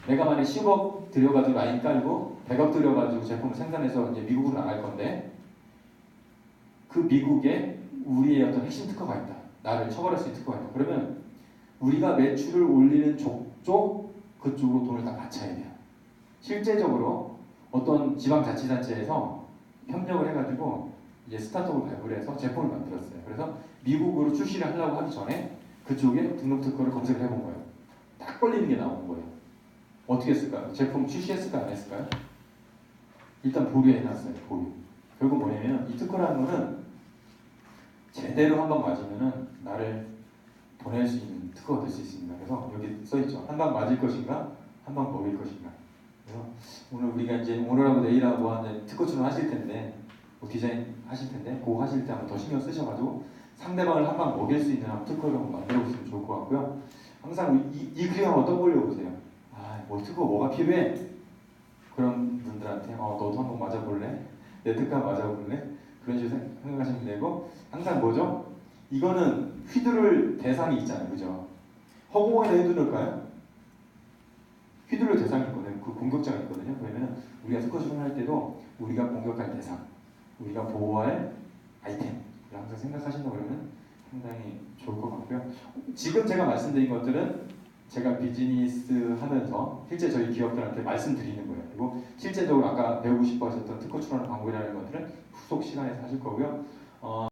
내가 만약 10억 들여가지고 라인 깔고 100억 들여가지고 제품을 생산해서 이제 미국으로 나갈 건데 그 미국에 우리의 어떤 핵심 특허가 있다. 나를 처벌할 수 있는 특허가 있다. 그러면 우리가 매출을 올리는 쪽 그쪽으로 돈을 다 바쳐야 돼요. 실제적으로 어떤 지방자치단체에서 협력을 해가지고 이제 스타트업을 발굴 해서 제품을 만들었어요. 그래서 미국으로 출시를 하려고 하기 전에 그쪽에 등록 특허를 검색을 해본 거예요. 딱 걸리는 게 나오는 거예요. 어떻게 했을까요? 제품 출시했을까요? 안 했을까요? 일단 보류해놨어요. 보류. 결국 뭐냐면 이 특허라는 거는 제대로 한방 맞으면은 나를 보낼 수 있는 특허가 될 수 있습니다. 그래서 여기 써있죠. 한 방 맞을 것인가, 한 방 먹일 것인가. 그래서 오늘 우리가 이제 오늘하고 내일하고 하는 특허 출원 하실 텐데, 디자인 하실 텐데, 그거 하실 때 한번 더 신경 쓰셔가지고 상대방을 한 방 먹일 수 있는 특허를 한번 만들어 보시면 좋을 것 같고요. 항상 이 그림 한번 떠올려 보세요. 뭐 특허 뭐가 필요해? 그런 분들한테 너도 한번 맞아볼래? 내 특허 맞아볼래? 그런 식으로 생각하시면 되고 항상 뭐죠? 이거는 휘두를 대상이 있잖아요. 그죠? 허공에다 휘두를까요? 휘두를 대상이 있거든요. 그 공격자가 있거든요. 그러면 우리가 특허 출원할 때도 우리가 공격할 대상, 우리가 보호할 아이템을 항상 생각하신다고 그러면 상당히 좋을 것 같고요. 지금 제가 말씀드린 것들은 제가 비즈니스 하면서 실제 저희 기업들한테 말씀드리는 거예요. 그리고 실제적으로 아까 배우고 싶어 하셨던 특허 출원 방법이라는 것들은 후속 시간에서 하실 거고요.